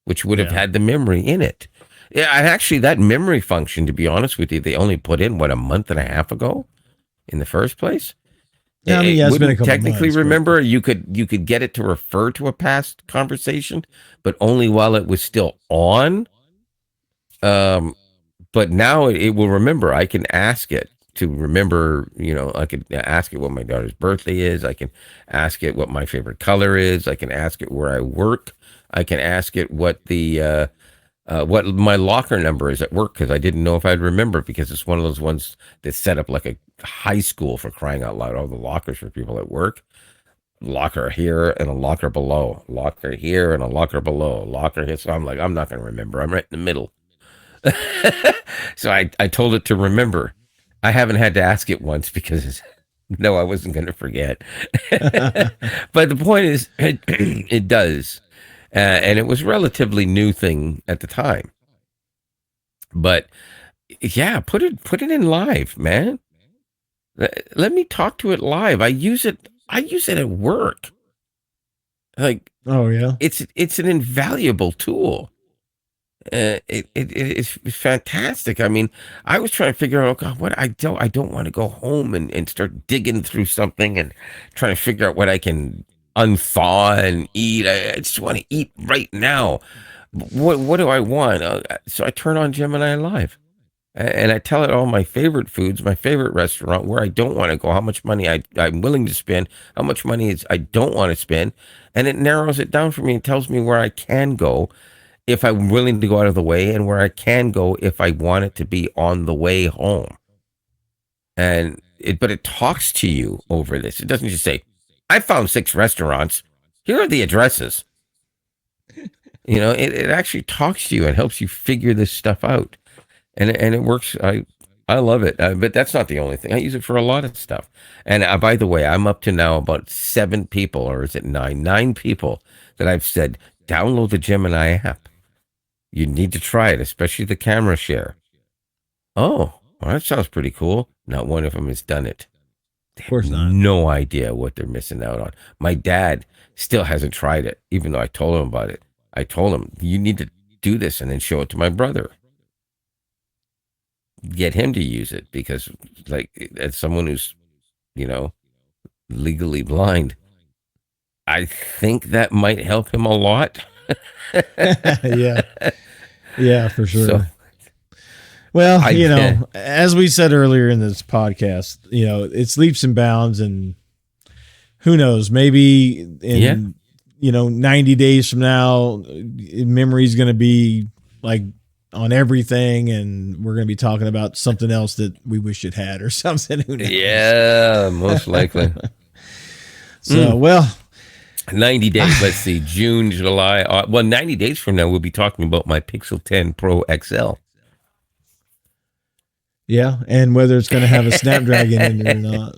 which would have had the memory in it. Yeah, actually, that memory function, to be honest with you, they only put in, what, a month and a half ago in the first place? Yeah, I mean, it's been a couple technically months, remember, you could get it to refer to a past conversation, but only while it was still on. But now it will remember. I can ask it to remember, I could ask it what my daughter's birthday is. I can ask it what my favorite color is. I can ask it where I work. I can ask it what what my locker number is at work, because I didn't know if I'd remember, because it's one of those ones that's set up like a high school, for crying out loud. All the lockers for people at work. Locker here and a locker below. Locker here and a locker below. Locker here. So I'm like, I'm not going to remember. I'm right in the middle. So I told it to remember. I haven't had to ask it once because no, I wasn't going to forget. But the point is, it does. And it was a relatively new thing at the time. But yeah, put it in live, man. Let me talk to it live. I use it at work. Like, oh yeah, it's an invaluable tool. It's fantastic. I mean, I was trying to figure out, oh God, what I don't want to go home and start digging through something and trying to figure out what I can unthaw and eat. I just want to eat right now. What do I want? So I turn on Gemini Live, and I tell it all my favorite foods, my favorite restaurant, where I don't want to go, how much money I'm willing to spend, how much money I don't want to spend, and it narrows it down for me and tells me where I can go if I'm willing to go out of the way, and where I can go if I want it to be on the way home. But it talks to you over this. It doesn't just say, I found 6 restaurants. Here are the addresses. It actually talks to you and helps you figure this stuff out. And it works. I love it. But that's not the only thing. I use it for a lot of stuff. And by the way, I'm up to now about 7 people, or is it 9? 9 people that I've said, download the Gemini app. You need to try it, especially the camera share. Oh, well, that sounds pretty cool. Not one of them has done it. They of course have not. no idea what they're missing out on. My dad still hasn't tried it, even though I told him about it. I told him, you need to do this and then show it to my brother. Get him to use it, because, like, as someone who's, legally blind, I think that might help him a lot. yeah, for sure. So, well, as we said earlier in this podcast, it's leaps and bounds, and who knows, maybe in 90 days from now, memory is going to be like on everything, and we're going to be talking about something else that we wish it had or something. Who knows? Yeah, most likely. So, well, 90 days. Let's see, June, July. 90 days from now, we'll be talking about my Pixel 10 Pro XL. Yeah, and whether it's going to have a Snapdragon in it or not.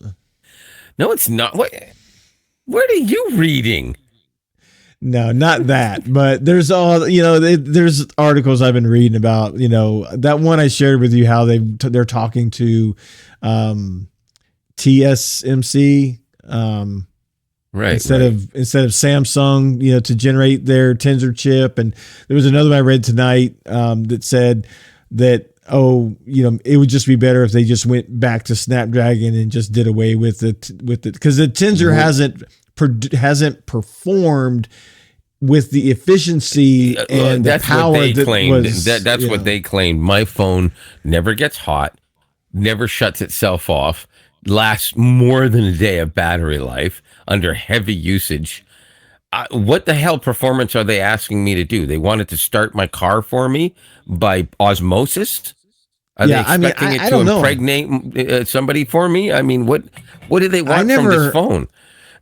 No, it's not. What are you reading? No, not that. But there's there's articles I've been reading about. That one I shared with you, how they're talking to TSMC. Right. Instead of Samsung, to generate their Tensor chip. And there was another one I read tonight that said that, it would just be better if they just went back to Snapdragon and just did away with it, because the Tensor hasn't performed with the efficiency and the power what they that claimed. was. That's what they claimed. My phone never gets hot, never shuts itself off, lasts more than a day of battery life under heavy usage. What the hell performance are they asking me to do? They wanted to start my car for me by osmosis? Are they expecting it to impregnate somebody for me? I mean, what do they want from this phone?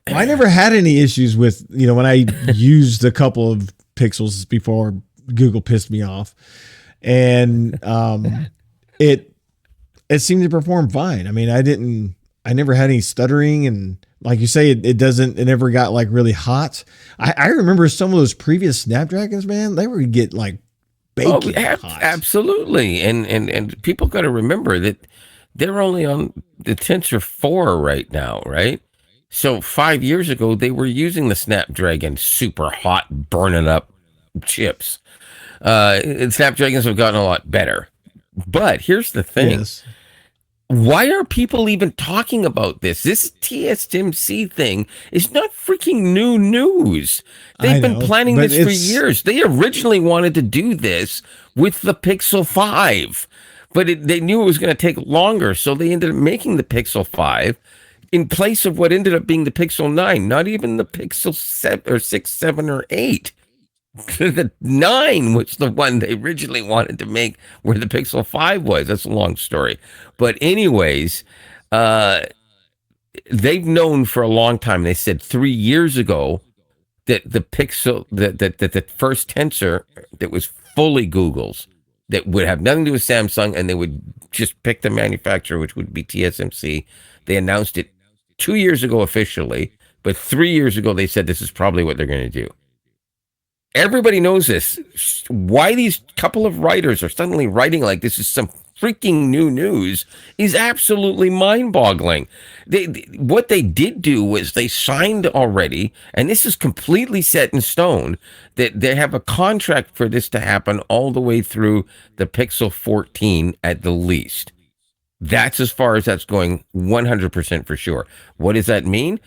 I never had any issues with, when I used a couple of Pixels before Google pissed me off, and it seemed to perform fine. I mean, I never had any stuttering, like you say, it never got like really hot. I remember some of those previous Snapdragons, man, they would get like baking hot. Absolutely. And people got to remember that they're only on the Tensor 4 right now, right? So 5 years ago, they were using the Snapdragon super hot, burning up chips. Snapdragons have gotten a lot better. But here's the thing. Yes. Why are people even talking about this? This TSMC thing is not freaking new news. They've been planning this for years. They originally wanted to do this with the Pixel 5, but they knew it was going to take longer, so they ended up making the Pixel 5 in place of what ended up being the Pixel 9, not even the Pixel 7 or 6, 7, or 8. The 9 was the one they originally wanted to make where the Pixel 5 was. That's a long story. But anyways, they've known for a long time. They said 3 years ago that the Pixel, that the first Tensor that was fully Google's, that would have nothing to do with Samsung, and they would just pick the manufacturer, which would be TSMC. They announced it 2 years ago officially, but 3 years ago they said this is probably what they're going to do. Everybody knows this. Why these couple of writers are suddenly writing like this is some freaking new news is absolutely mind-boggling. What they did do was they signed already, and this is completely set in stone, that they have a contract for this to happen all the way through the Pixel 14 at the least. That's as far as that's going, 100% for sure. What does that mean?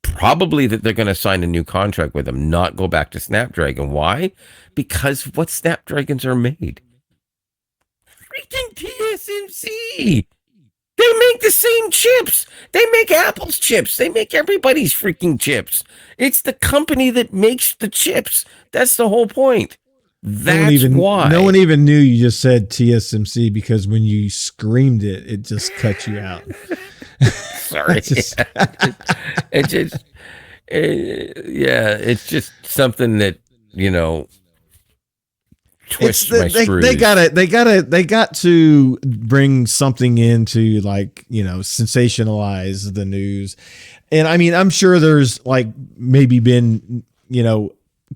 Probably that they're going to sign a new contract with them, not go back to Snapdragon. Why? Because what Snapdragons are made? Freaking TSMC. They make the same chips. They make Apple's chips. They make everybody's freaking chips. It's the company that makes the chips. That's the whole point. That's why. No one even knew you just said TSMC because when you screamed it, it just cut you out. Sorry. It's just something that, twists my screws. They got to bring something in to sensationalize the news. And I mean, I'm sure there's maybe been,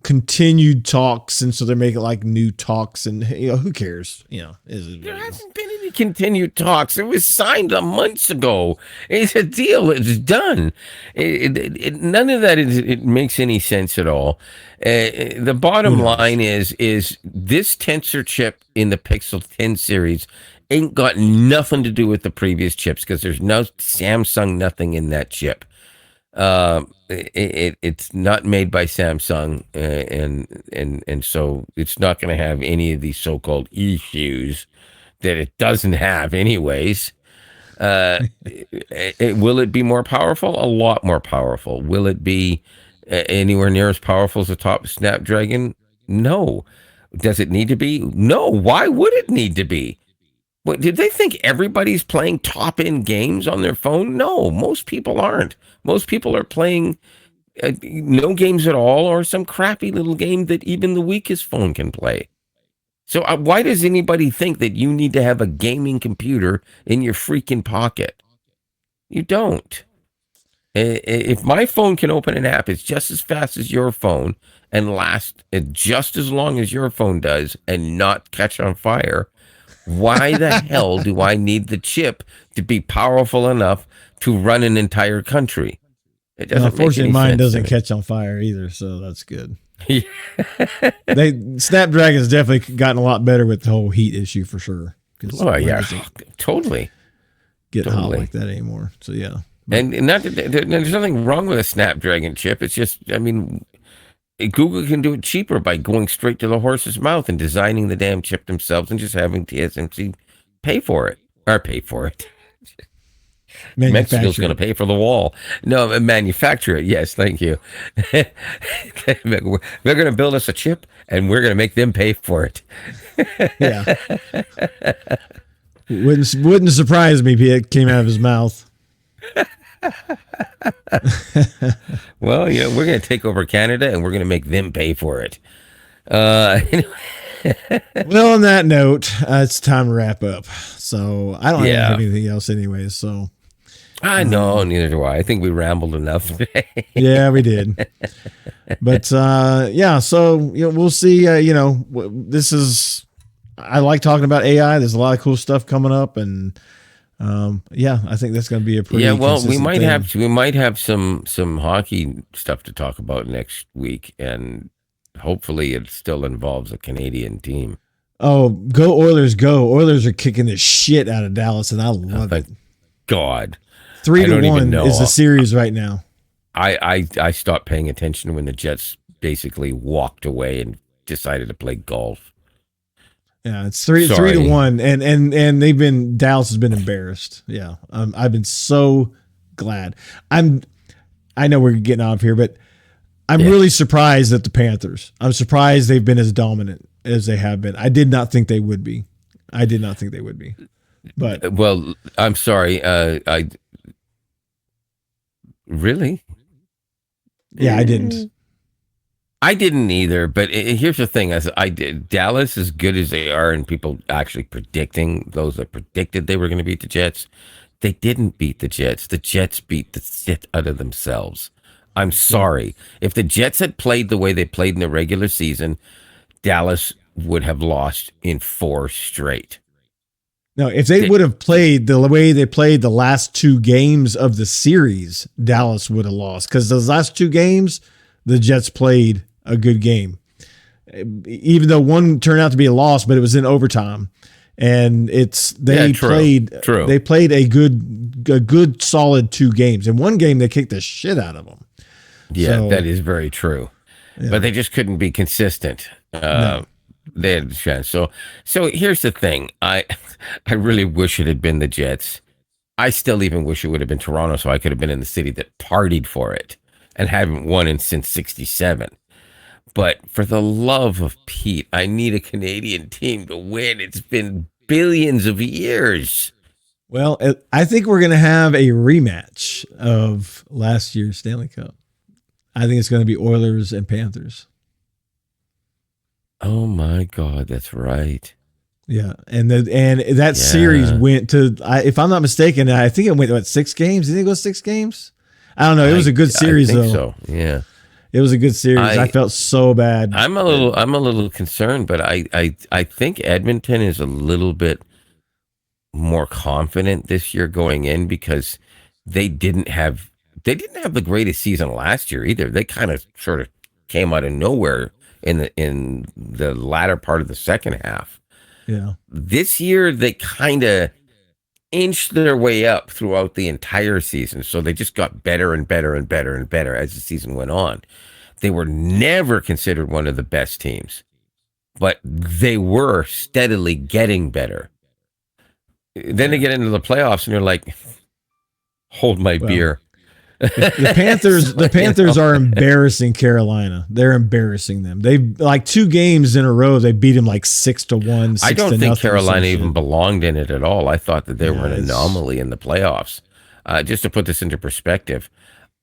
continued talks, and so they're making new talks, and who cares? There hasn't been any continued talks. It was signed months ago. It's a deal. It's done. None of that it makes any sense at all. The bottom line is this Tensor chip in the Pixel 10 series ain't got nothing to do with the previous chips, because there's no Samsung nothing in that chip. It's not made by Samsung, and so it's not going to have any of these so-called issues that it doesn't have anyways. Will it be more powerful? A lot more powerful. Will it be anywhere near as powerful as the top Snapdragon? No. Does it need to be? No. Why would it need to be? What, did they think everybody's playing top-end games on their phone? No, most people aren't. Most people are playing no games at all, or some crappy little game that even the weakest phone can play. So why does anybody think that you need to have a gaming computer in your freaking pocket? You don't. If my phone can open an app, it's just as fast as your phone and last just as long as your phone does and not catch on fire. Why the hell do I need the chip to be powerful enough to run an entire country? It doesn't. Unfortunately, mine doesn't catch on fire either, so that's good. Snapdragon's definitely gotten a lot better with the whole heat issue for sure. Oh yeah, totally. Get hot like that anymore. So yeah, and not there's nothing wrong with a Snapdragon chip. It's just, I mean, Google can do it cheaper by going straight to the horse's mouth and designing the damn chip themselves and just having TSMC pay for it. Mexico's going to pay for the wall. No, manufacture it. Yes, thank you. They're going to build us a chip, and we're going to make them pay for it. Yeah. Wouldn't surprise me if it came out of his mouth. Well, we're going to take over Canada, and we're going to make them pay for it. Well, on that note, it's time to wrap up. So I don't have anything else anyways. So I know, neither do I. I think we rambled enough today. Yeah, we did. But yeah, so we'll see. This is. I like talking about AI. There's a lot of cool stuff coming up, and yeah, I think that's going to be a pretty. Yeah, well, we consistent might thing. have some hockey stuff to talk about next week, and hopefully it still involves a Canadian team. Oh, go Oilers! Go Oilers are kicking the shit out of Dallas, and I love it. Thank God, 3-1 is the series right now. I stopped paying attention when the Jets basically walked away and decided to play golf. Yeah, it's 3-1, and Dallas has been embarrassed. Yeah, I've been so glad. I know we're getting off here, but I'm really surprised at the Panthers. I'm surprised they've been as dominant as they have been. I did not think they would be. But well, I'm sorry. I really. Yeah, I didn't. I didn't either, but here's the thing: as I did, Dallas, as good as they are, and people actually predicting, those that predicted they were going to beat the Jets, they didn't beat the Jets. The Jets beat the shit out of themselves. I'm sorry. If the Jets had played the way they played in the regular season, Dallas would have lost in 4 straight. No, if they would have played the way they played the last 2 games of the series, Dallas would have lost, because those last 2 games, the Jets played a good game, even though one turned out to be a loss, but it was in overtime, and they played a good solid 2 games. In one game, they kicked the shit out of them. Yeah, so, that is very true, but they just couldn't be consistent. No. They had a chance. So here's the thing. I really wish it had been the Jets. I still even wish it would have been Toronto, so I could have been in the city that partied for it and haven't won since '67. But for the love of Pete, I need a Canadian team to win. It's been billions of years. Well, I think we're going to have a rematch of last year's Stanley Cup. I think it's going to be Oilers and Panthers. Oh my God, that's right. Yeah, and that series went to, if I'm not mistaken, I think it went 6 games. Did it go 6 games? I don't know. It was a good series, I think though. So yeah, it was a good series. I felt so bad. I'm a little concerned, but I think Edmonton is a little bit more confident this year going in, because they didn't have the greatest season last year either. They kind of sort of came out of nowhere in the latter part of the second half. Yeah. This year they kind of inched their way up throughout the entire season, so they just got better and better and better and better as the season went on. They were never considered one of the best teams, but they were steadily getting better. Then they get into the playoffs and you're like, hold my beer. The Panthers are embarrassing Carolina. They're embarrassing them. They like 2 games in a row. They beat them like 6-1. I don't think Carolina even belonged in it at all. I thought that they were an anomaly in the playoffs. Just to put this into perspective,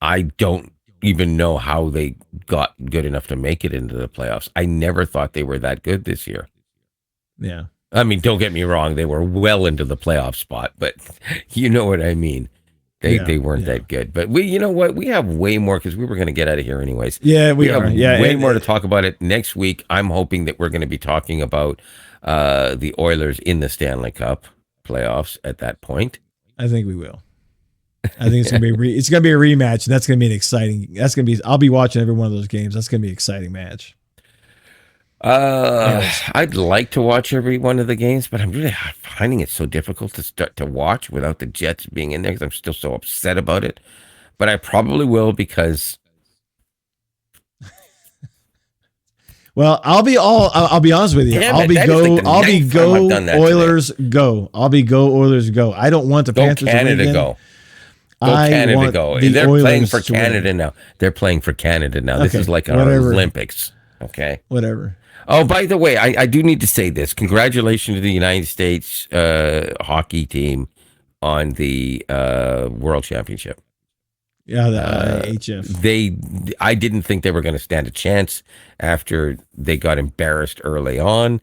I don't even know how they got good enough to make it into the playoffs. I never thought they were that good this year. Yeah. I mean, don't get me wrong. They were well into the playoff spot, but you know what I mean. They weren't that good, but you know what? We have way more, because we were going to get out of here anyways. Yeah, we are. Yeah, way more to talk about it next week. I'm hoping that we're going to be talking about the Oilers in the Stanley Cup playoffs at that point. I think we will. I think it's going to be it's going to be a rematch, and that's going to be an exciting. That's going to be. I'll be watching every one of those games. That's going to be an exciting match. I'd like to watch every one of the games, but I'm really finding it so difficult to start to watch without the Jets being in there, because I'm still so upset about it. But I probably will, because well, I'll be honest with you. I'll be go Oilers go. I'll be go Oilers go. I don't want the Panthers Canada to win. Go Canada go. They're Oilers playing for Canada now. They're playing for Canada now. This is like our Olympics. Okay. Whatever. Oh, by the way, I do need to say this. Congratulations to the United States hockey team on the World Championship. Yeah, the IIHF. I didn't think they were going to stand a chance after they got embarrassed early on,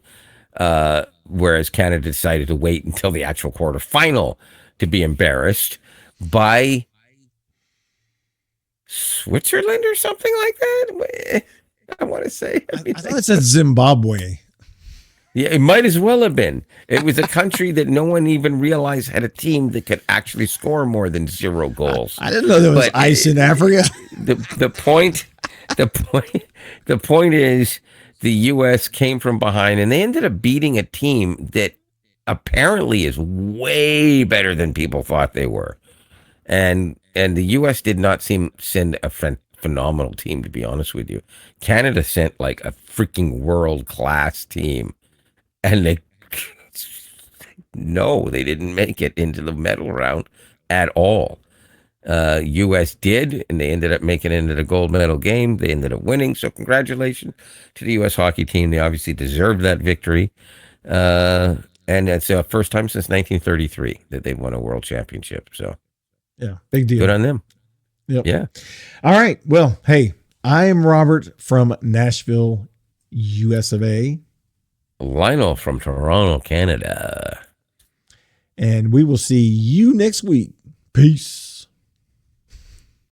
whereas Canada decided to wait until the actual quarterfinal to be embarrassed. by Switzerland or something like that. I want to say. I thought it said Zimbabwe. Yeah, it might as well have been. It was a country that no one even realized had a team that could actually score more than 0 goals. I didn't know there was ice in Africa. The point is the U.S. came from behind and they ended up beating a team that apparently is way better than people thought they were. And the U.S. did not send a phenomenal team, to be honest with you. Canada sent like a freaking world-class team. And they didn't make it into the medal round at all. U.S. did, and they ended up making it into the gold medal game. They ended up winning. So congratulations to the U.S. hockey team. They obviously deserved that victory. And it's the first time since 1933 that they've won a world championship. So yeah, big deal. Good on them. Yep. Yeah. All right. Well, hey, I am Robert from Nashville, US of A. Lionel from Toronto, Canada. And we will see you next week. Peace.